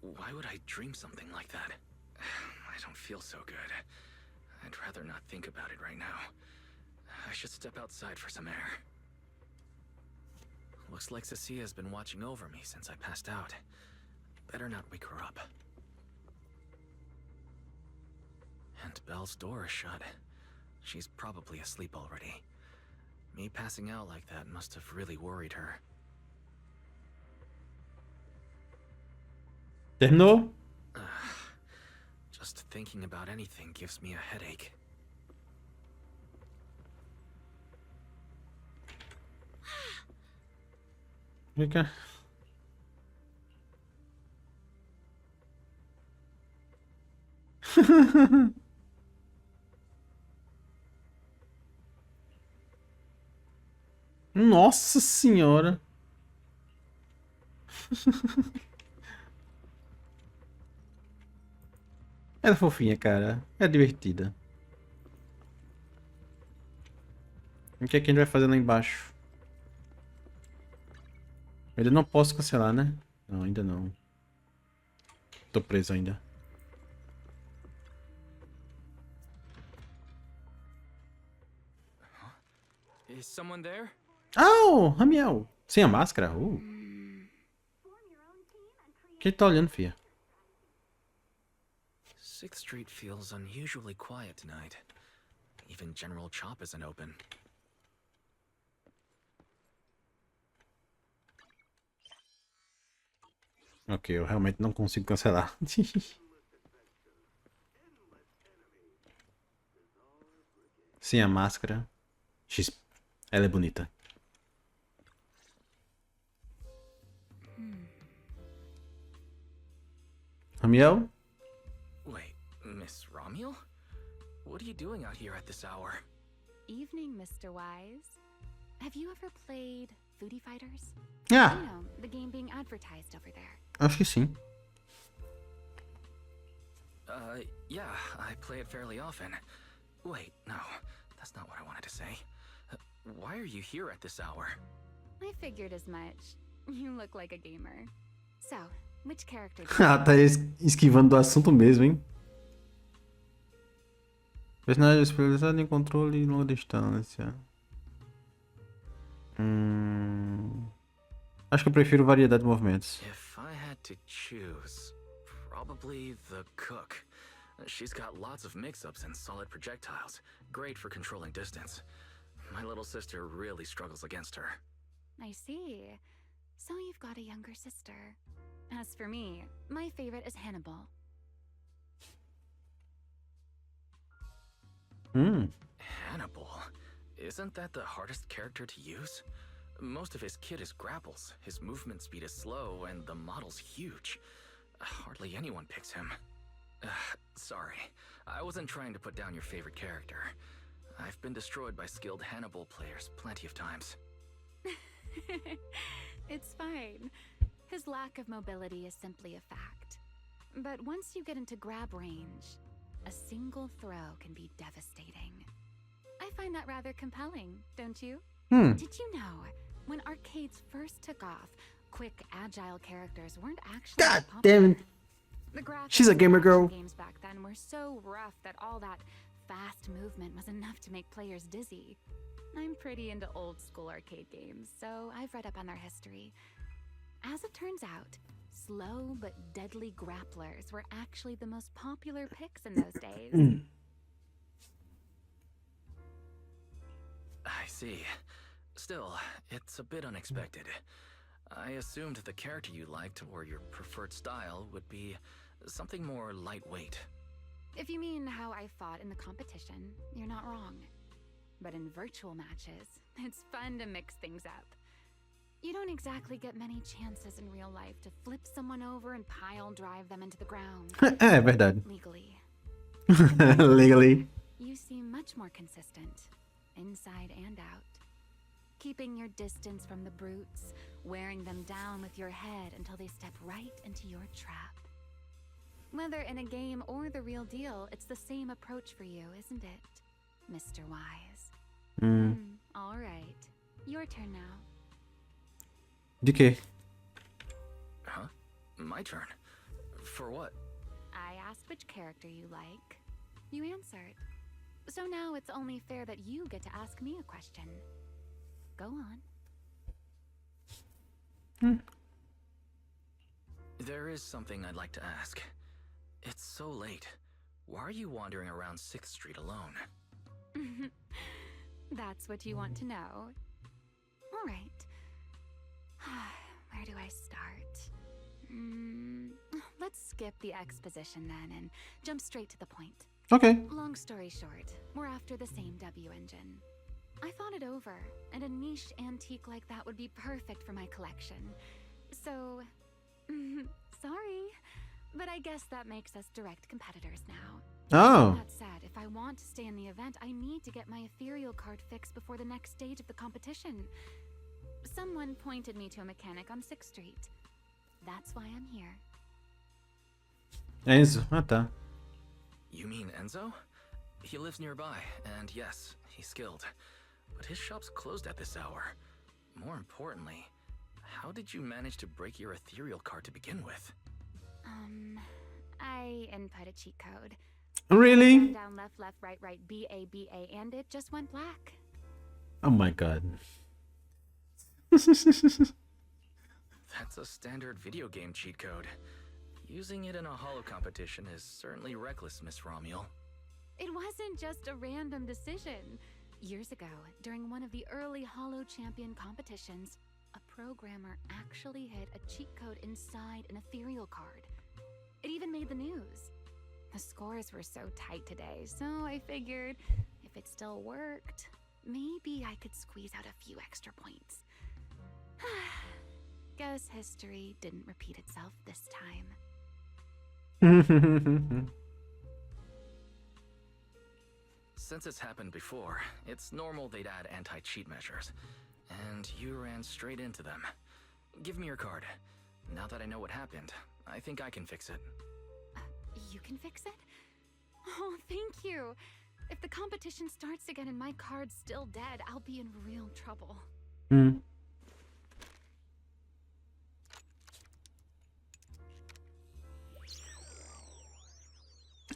Why would I dream something like that? I don't feel so good. I'd rather not think about it right now. I should step outside for some air. Looks like Cissia's been watching over me since I passed out. Better not wake her up. And Belle's door is shut. She's probably asleep already. Me passing out like that must have really worried her. Terminou? Just thinking about anything gives me a headache. Vem cá. Nossa senhora. Ela é fofinha, cara. É divertida. O que é que a gente vai fazer lá embaixo? Eu não posso cancelar, né? Não, ainda não. Tô preso ainda. Is someone there? Oh, Ramiel. Sem a máscara? Quem tá olhando, fia? 6th Street feels unusually quiet tonight. Even General Chop isn't open. Ok, eu realmente não consigo cancelar. Sem a máscara. Ela é bonita. Ramiel? Wait, Miss Ramiel? What are you doing out here at this hour? Evening, Mr. Wise. Have you ever played Foodie Fighters? Ah. You know, the game being advertised over there. Acho que sim. Yeah, I play it fairly often. Wait, no, that's not what I wanted to say. Why are you here at this hour? I figured as much. You look like a gamer. So, which character do Ah, tá esquivando do assunto mesmo, hein? Personagem especializado em controle em longa distância. Acho que eu prefiro variedade de movimentos. If I had to choose, probably the cook. She's got lots of mix-ups and solid projectiles. Great for controlling distance. My little sister really struggles against her. I see. So you've got a younger sister. As for me, my favorite is Hannibal. Hannibal? Isn't that the hardest character to use? Most of his kit is grapples, his movement speed is slow, and the model's huge. Hardly anyone picks him. Sorry, I wasn't trying to put down your favorite character. I've been destroyed by skilled Hannibal players plenty of times. It's fine. His lack of mobility is simply a fact. But once you get into grab range, a single throw can be devastating. I find that rather compelling, don't you? Did you know, when arcades first took off, quick, agile characters weren't actually God popular? damn it. The graphics She's a gamer of action girl. games back then were so rough that all that fast movement was enough to make players dizzy. I'm pretty into old school arcade games, so I've read up on their history. As it turns out, slow but deadly grapplers were actually the most popular picks in those days. I see. Still, it's a bit unexpected. I assumed the character you liked or your preferred style would be something more lightweight. If you mean how I fought in the competition, you're not wrong. But in virtual matches, it's fun to mix things up. You don't exactly get many chances in real life to flip someone over and pile drive them into the ground. É verdade. Legally. Legally. You seem much more consistent, inside and out. Keeping your distance from the brutes, wearing them down with your head until they step right into your trap. Whether in a game or the real deal, it's the same approach for you, isn't it, Mr. Wise? All right. Your turn now. De quê? Huh? My turn? For what? I asked which character you like. You answered. So now it's only fair that you get to ask me a question. Go on. There is something I'd like to ask. It's so late. Why are you wandering around 6th Street alone? That's what you want to know. All right. Where do I start? Let's skip the exposition then and jump straight to the point. Okay. Long story short, we're after the same W engine. I thought it over, and a niche antique like that would be perfect for my collection. So, sorry, but I guess that makes us direct competitors now. Oh. That said, if I want to stay in the event, I need to get my ethereal card fixed before the next stage of the competition. Someone pointed me to a mechanic on 6th Street. That's why I'm here. Enzo. Ah, tá. You mean Enzo? He lives nearby, and yes, he's skilled. But his shop's closed at this hour. More importantly, how did you manage to break your ethereal card to begin with? I input a cheat code. Really? Down, left, left, right, right, B, A, and it just went black. Oh my god. That's a standard video game cheat code. Using it in a holo competition is certainly reckless, Miss Ramiel. It wasn't just a random decision. Years ago, during one of the early holo champion competitions, a programmer actually hid a cheat code inside an ethereal card. It even made the news. The scores were so tight today, so I figured if it still worked, maybe I could squeeze out a few extra points. Guess history didn't repeat itself this time. Since it's happened before, it's normal they'd add anti-cheat measures. And you ran straight into them. Give me your card. Now that I know what happened, I think I can fix it. You can fix it? Oh, thank you. If the competition starts again and my card's still dead, I'll be in real trouble.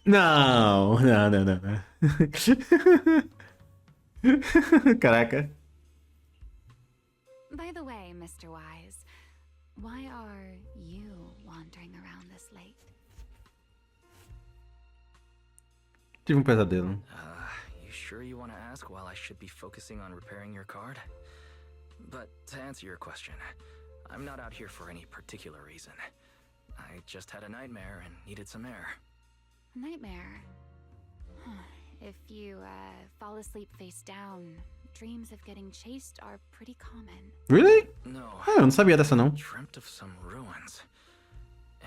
Não. Caraca. By the way, Mr. Wise, why are you wandering around this late? Tive pesadelo. You sure you want to ask while I should be focusing on repairing your card? But to answer your question, I'm not out here for any particular reason. I just had a nightmare and needed some air. Nightmare? If you fall asleep face down, dreams of getting chased are pretty common. Really? No. Eu não sabia dessa não. I dreamt of some ruins.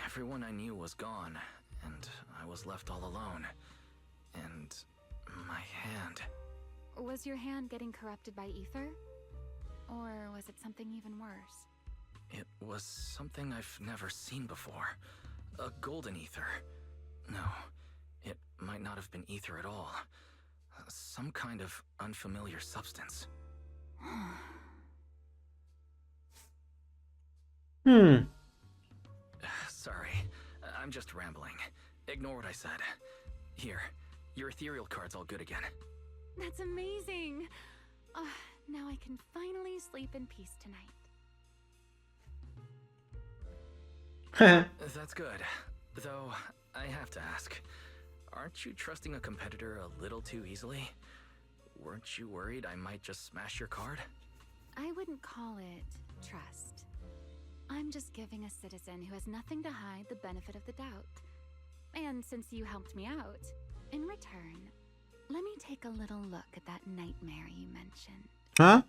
Everyone I knew was gone, and I was left all alone. And my hand. Was your hand getting corrupted by ether? Or was it something even worse? It was something I've never seen before. A golden ether. No, it might not have been ether at all. Some kind of unfamiliar substance. Sorry, I'm just rambling. Ignore what I said. Here, your ethereal card's all good again. That's amazing! Now I can finally sleep in peace tonight. That's good. Though, I have to ask, aren't you trusting a competitor a little too easily? Weren't you worried I might just smash your card? I wouldn't call it trust. I'm just giving a citizen who has nothing to hide the benefit of the doubt. And since you helped me out, in return, let me take a little look at that nightmare you mentioned. Huh?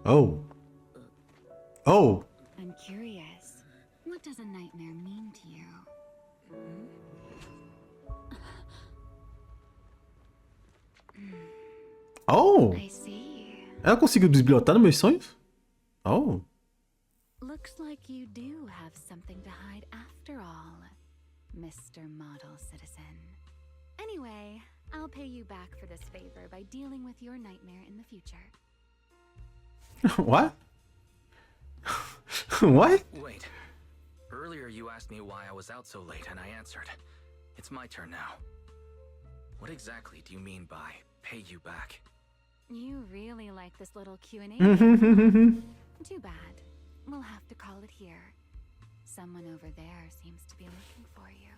Oh. Oh. I'm curious. What does a nightmare mean to you? Oh. I see. Ela conseguiu desbilhotar nos meus sonhos? Oh. Looks like you do have something to hide after all, Mr. Model Citizen. Anyway, I'll pay you back for this favor by dealing with your nightmare in the future. What? What? Wait. Earlier you asked me why I was out so late and I answered. It's my turn now. What exactly do you mean by pay you back? You really like this little Q&A. Too bad. We'll have to call it here. Someone over there seems to be looking for you.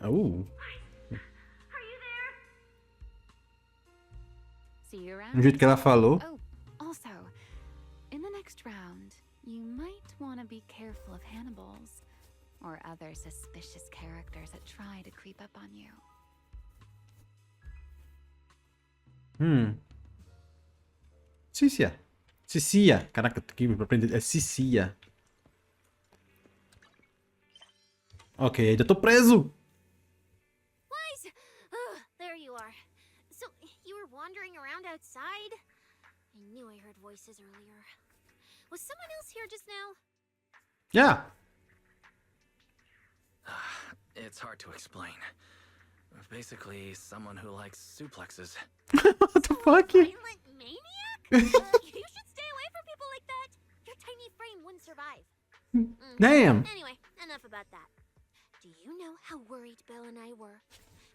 Oh. Are you there? See you around. Do jeito que ela falou. Oh, also, in the next round, you might want to be careful of Hannibals or other suspicious characters that try to creep up on you. Cissia. Cissia. Caraca, eu tenho que aprender. É Cissia. Ok, ainda tô preso. Wise! Oh, there you are. So, you were wandering around outside? I knew I heard voices earlier. Was someone else here just now? Yeah. It's hard to explain. Basically, someone who likes suplexes. What the fuck? Violent maniac? You should stay away from people like that. Your tiny frame wouldn't survive. Damn. Anyway, enough about that. Do you know how worried Belle and I were?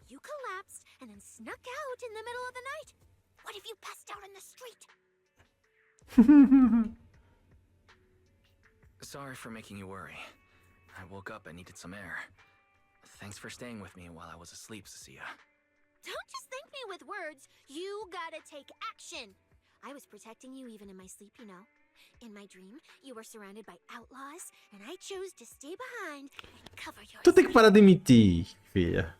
You collapsed and then snuck out in the middle of the night. What if you passed out in the street? Sorry for making you worry. I woke up and needed some air. Thanks for staying with me while I was asleep, Cissia. Don't just thank me with words. You gotta take action. I was protecting you even in my sleep, you know. In my dream, you were surrounded by outlaws, and I chose to stay behind and cover your Tu tem que parar de mentir, filha.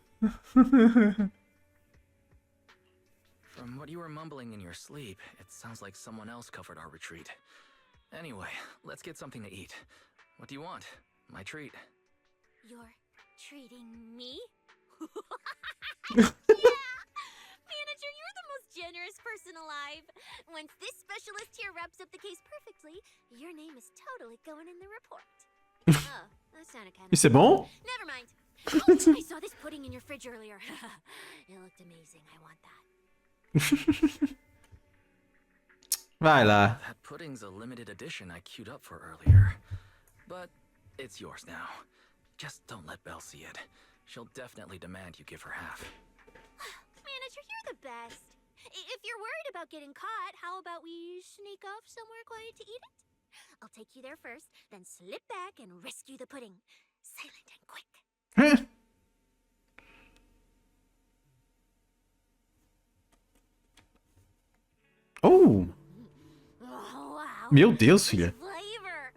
From what you were mumbling in your sleep, it sounds like someone else covered our retreat. Anyway, let's get something to eat. What do you want? My treat. You're treating me? Yeah! Manager, you're the most generous person alive. Once this specialist here wraps up the case perfectly, your name is totally going in the report. Oh, that sounded kind of... E c'est bon? Never mind. Oh, I saw this pudding in your fridge earlier. It looked amazing. I want that. Vai lá. That pudding's a limited edition I queued up for earlier. But it's yours now. Just don't let Belle see it. She'll definitely demand you give her half. Manager, you're the best. If you're worried about getting caught, how about we sneak off somewhere quiet to eat it? I'll take you there first, then slip back and rescue the pudding. Silent and quick. Oh! Oh, wow. Meu Deus, filha. Flavor.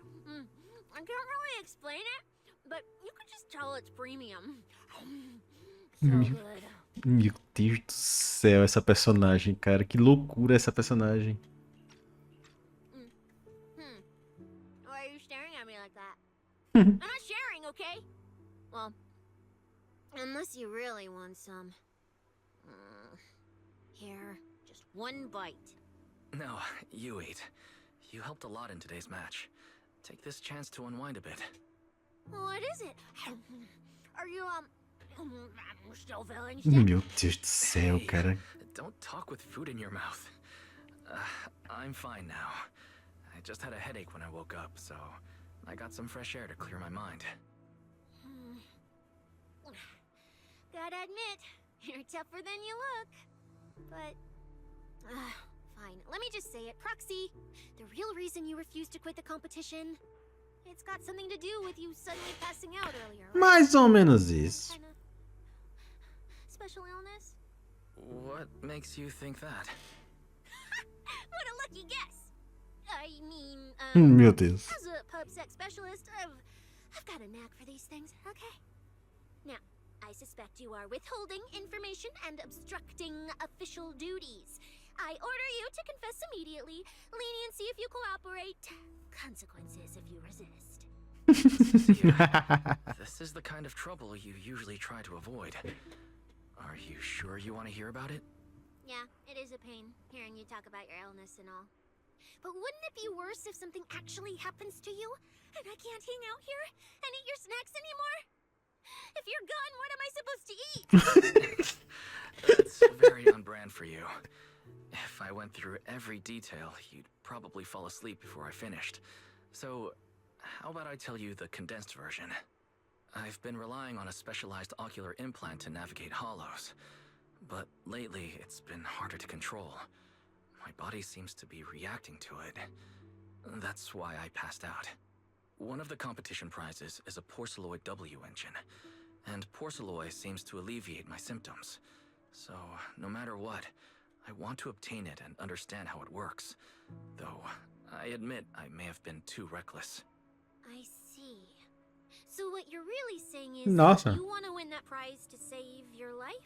I can't really explain it, but you can just tell it's premium. So good. Meu Deus do céu, essa personagem, cara. Que loucura essa personagem. Why are you staring at me like that? I'm not sharing, okay? Well, unless you really want some. Here, just one bite. No, you eat. You helped a lot in today's match. Take this chance to unwind a bit. What is it? Are you, still feeling Meu Deus do céu, Hey, cara. Don't talk with food in your mouth. I'm fine now. I just had a headache when I woke up, so I got some fresh air to clear my mind. Gotta admit, you're tougher than you look. But, fine. Let me just say it. Proxy, the real reason you refused to quit the competition it's got something to do with you suddenly passing out earlier, right? Mais ou menos isso. Kinda special illness? What makes you think that? What a lucky guess! I mean, Meu Deus. as a pub-sec specialist, I've got a knack for these things, okay? Now, I suspect you are withholding information and obstructing official duties. I order you to confess immediately, leniency if you cooperate, consequences if you resist. This is the kind of trouble you usually try to avoid. Are you sure you want to hear about it? Yeah, it is a pain, hearing you talk about your illness and all. But wouldn't it be worse if something actually happens to you, and I can't hang out here and eat your snacks anymore? If you're gone, what am I supposed to eat? That's very on brand for you. If I went through every detail, you'd probably fall asleep before I finished. So, how about I tell you the condensed version? I've been relying on a specialized ocular implant to navigate hollows, but lately it's been harder to control. My body seems to be reacting to it. That's why I passed out. One of the competition prizes is a porcelloid W engine, and porcelloid seems to alleviate my symptoms. So, no matter what, I want to obtain it and understand how it works. Though, I admit I may have been too reckless. I see. So what you're really saying is Nossa. you want to win that prize to save your life?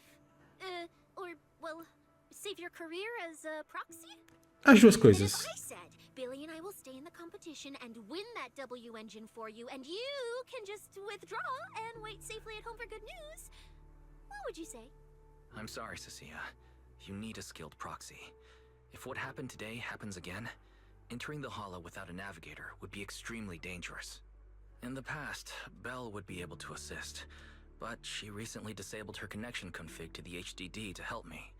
Well, save your career as a proxy? As duas And coisas. if I said, Billy and I will stay in the competition and win that W engine for you, and you can just withdraw and wait safely at home for good news, what would you say? I'm sorry, Cissia. You need a skilled proxy. If what happened today happens again, entering the hollow without a navigator would be extremely dangerous. In the past, Belle would be able to assist, but she recently disabled her connection config to the HDD to help me.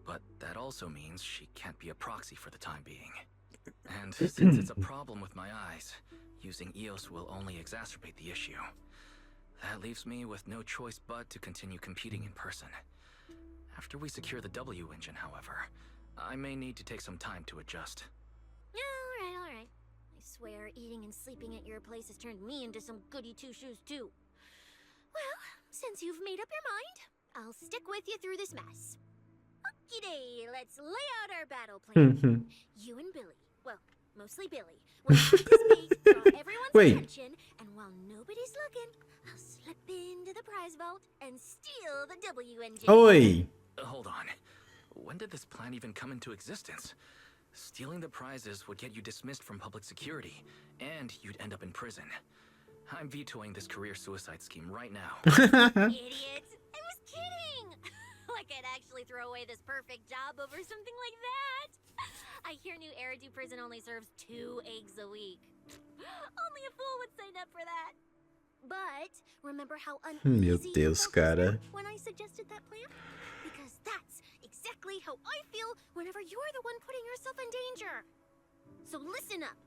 But that also means she can't be a proxy for the time being. And since it's a problem with my eyes, using EOS will only exacerbate the issue. That leaves me with no choice but to continue competing in person. After we secure the W engine, however, I may need to take some time to adjust. Alright. I swear eating and sleeping at your place has turned me into some goody two-shoes too. Well, since you've made up your mind, I'll stick with you through this mess. Okie-day, let's lay out our battle plan. You and Billy, well, mostly Billy, will participate, draw everyone's Wait. attention, and while nobody's looking, I'll slip into the prize vault and steal the W engine. Oi. Hold on. When did this plan even come into existence? Stealing the prizes would get you dismissed from public security, and you'd end up in prison. I'm vetoing this career suicide scheme right now. Idiots! I was kidding! Like I'd actually throw away this perfect job over something like that. I hear New Eridu Prison only serves 2 eggs a week. Only a fool would sign up for that. But remember how Meu uneasy you Deus, felt cara. just now when I suggested that plan? Because that's exactly how I feel whenever you're the one putting yourself in danger. So listen up.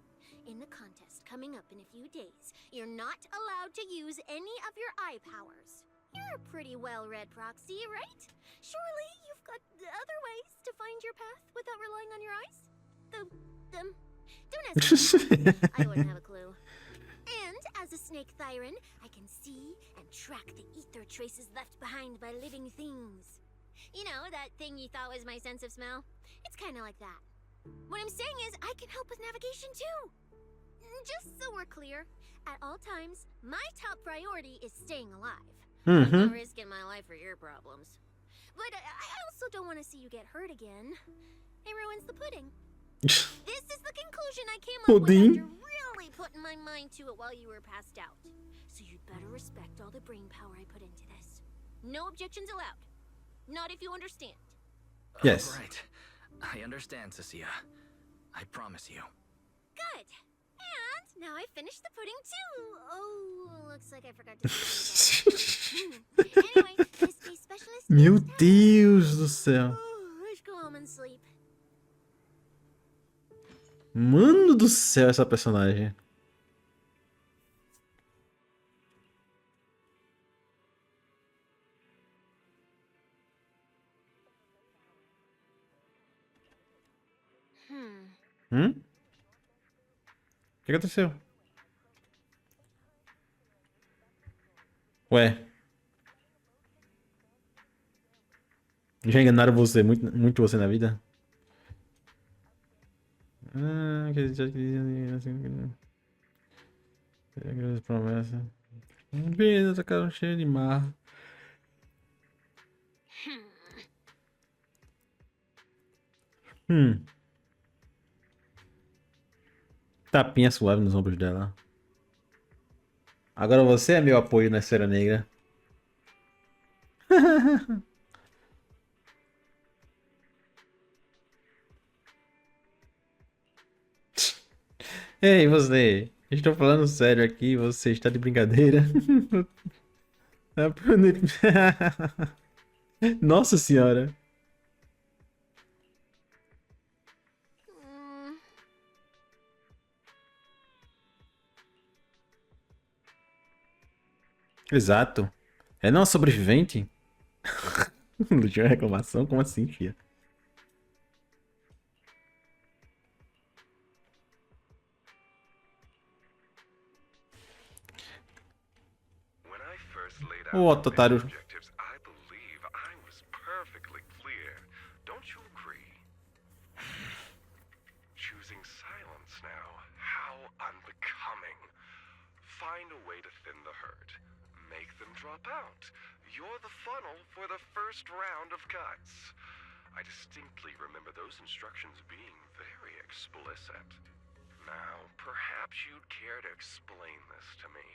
In the contest coming up in a few days, you're not allowed to use any of your eye powers. You're a pretty well-read proxy, right? Surely you've got other ways to find your path without relying on your eyes? Don't ask me. I wouldn't have a clue. And as a snake Thyron, I can see and track the ether traces left behind by living things. You know, that thing you thought was my sense of smell? It's kind of like that. What I'm saying is I can help with navigation too. Just so we're clear, at all times, my top priority is staying alive. I'm not risking my life for your problems. But I also don't want to see you get hurt again. It ruins the pudding. This is the conclusion I came up with after really putting my mind to it while you were passed out. So you'd better respect all the brain power I put into this. No objections allowed. Not if you understand. Yes. All right. I understand, Cissia. I promise you. Good. And now I finished the pudding too. Oh, looks like I forgot to say that. Anyway, this case specialist. Meu Deus do céu. Let's go home and sleep. Mano do céu, essa personagem. que aconteceu? Ué. Já enganaram você, muito você na vida? Ah, que já assim. Promessa. Bem, essa cara cheia de marra. Tapinha suave nos ombros dela. Agora você é meu apoio na esfera negra. Ei, você. Estou falando sério aqui, você está de brincadeira. Nossa senhora. Exato. É não sobrevivente? Não tinha reclamação? Como assim, fia? O otário. Find a way to thin the herd. Make them drop out. You're the funnel for the first round of cuts. I distinctly remember those instructions being very explicit. Now, perhaps you'd care to explain this to me.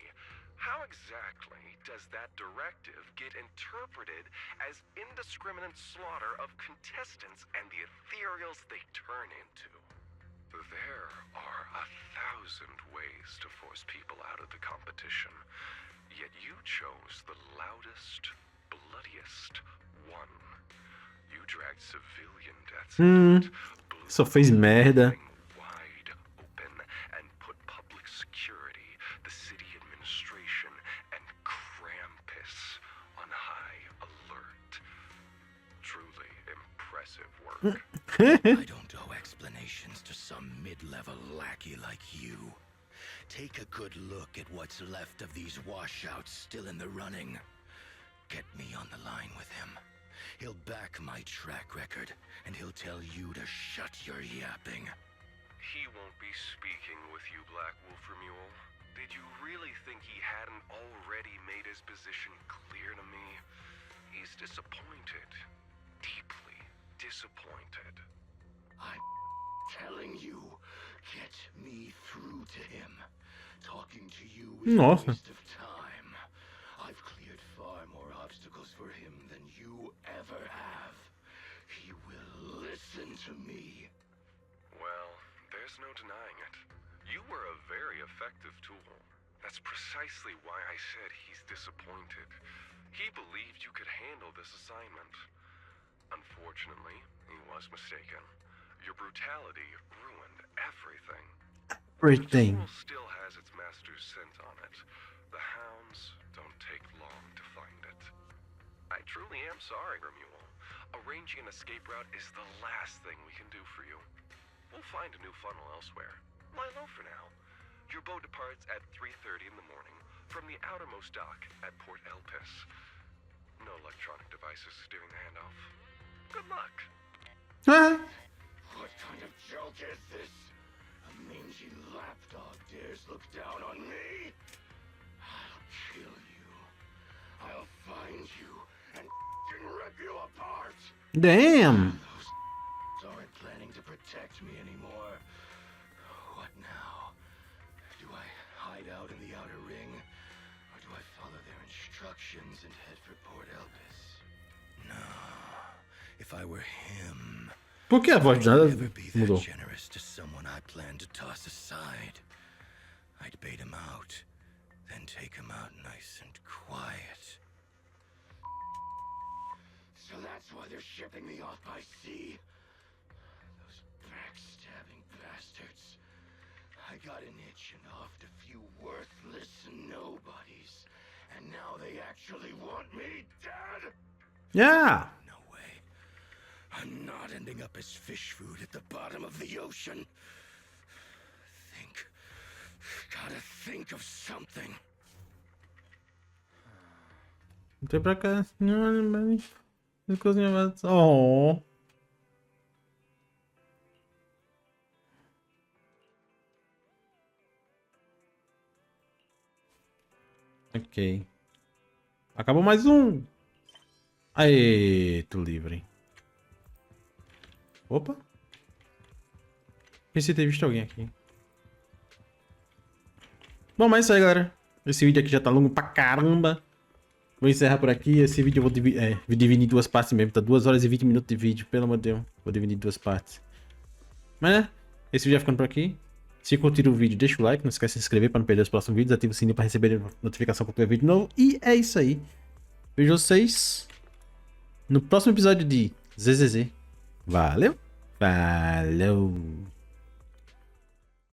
How exactly does that directive get interpreted as indiscriminate slaughter of contestants and the ethereals they turn into? There are 1,000 ways to force people out of the competition, yet you chose the loudest, bloodiest one. You dragged civilian deaths into it, Só fez merda. wide open, and put public security, the city administration, and Krampus on high alert. Truly impressive work. I don't owe explanations to some mid-level lackey like you. Take a good look at what's left of these washouts still in the running. Get me on the line with him. He'll back my track record, and he'll tell you to shut your yapping. He won't be speaking with you, Black Wolf Ramiel. Did you really think he hadn't already made his position clear to me? He's disappointed. Deeply disappointed. I'm telling you, get me through to him. Talking to you is a Nossa. waste of time. I've cleared far more obstacles for him than you ever have. He will listen to me. Well, there's no denying it. You were a very effective tool. That's precisely why I said he's disappointed. He believed you could handle this assignment. Unfortunately, he was mistaken. Your brutality ruined everything. Everything. The tool still has its master's scent on it. The hounds don't take long to find it. I truly am sorry, Ramiel. Arranging an escape route is the last thing we can do for you. We'll find a new funnel elsewhere. Lie low for now. Your boat departs at 3:30 in the morning from the outermost dock at Port Elpis. No electronic devices during the handoff. Good luck. What kind of joke is this? A mangy lapdog dares look down on me? I'll kill you. I'll find you and rip you apart. Damn. Those aren't planning to protect me anymore. What now? Do I hide out in the outer ring? Or do I follow their instructions and head for Port Elpis? No. If I were him, Por que a voz dela never be that mudou? generous to someone I plan to toss aside. I'd bait him out, then take him out nice and quiet. So that's why they're shipping me off by sea. Those backstabbing bastards. I got an itch and offed a few worthless nobodies, and now they actually want me dead? Yeah. No way. I'm not ending up as fish food at the bottom of the ocean. Gotta think of something. Entrei pra cá. Não, mas... Oh. Ok. Acabou mais um. Aê, tô livre. Opa. Pensei ter visto alguém aqui. Bom, mas é isso aí, galera. Esse vídeo aqui já tá longo pra caramba. Vou encerrar por aqui. Esse vídeo eu vou dividir em duas partes mesmo. Tá 2 horas e 20 minutos de vídeo. Pelo amor de Deus. Vou dividir em 2 partes. Mas né, esse vídeo vai ficando por aqui. Se curtir o vídeo, deixa o like. Não esquece de se inscrever para não perder os próximos vídeos. Ativa o sininho para receber notificação quando tiver vídeo novo. E é isso aí. Vejo vocês no próximo episódio de ZZZ. Valeu. Falou.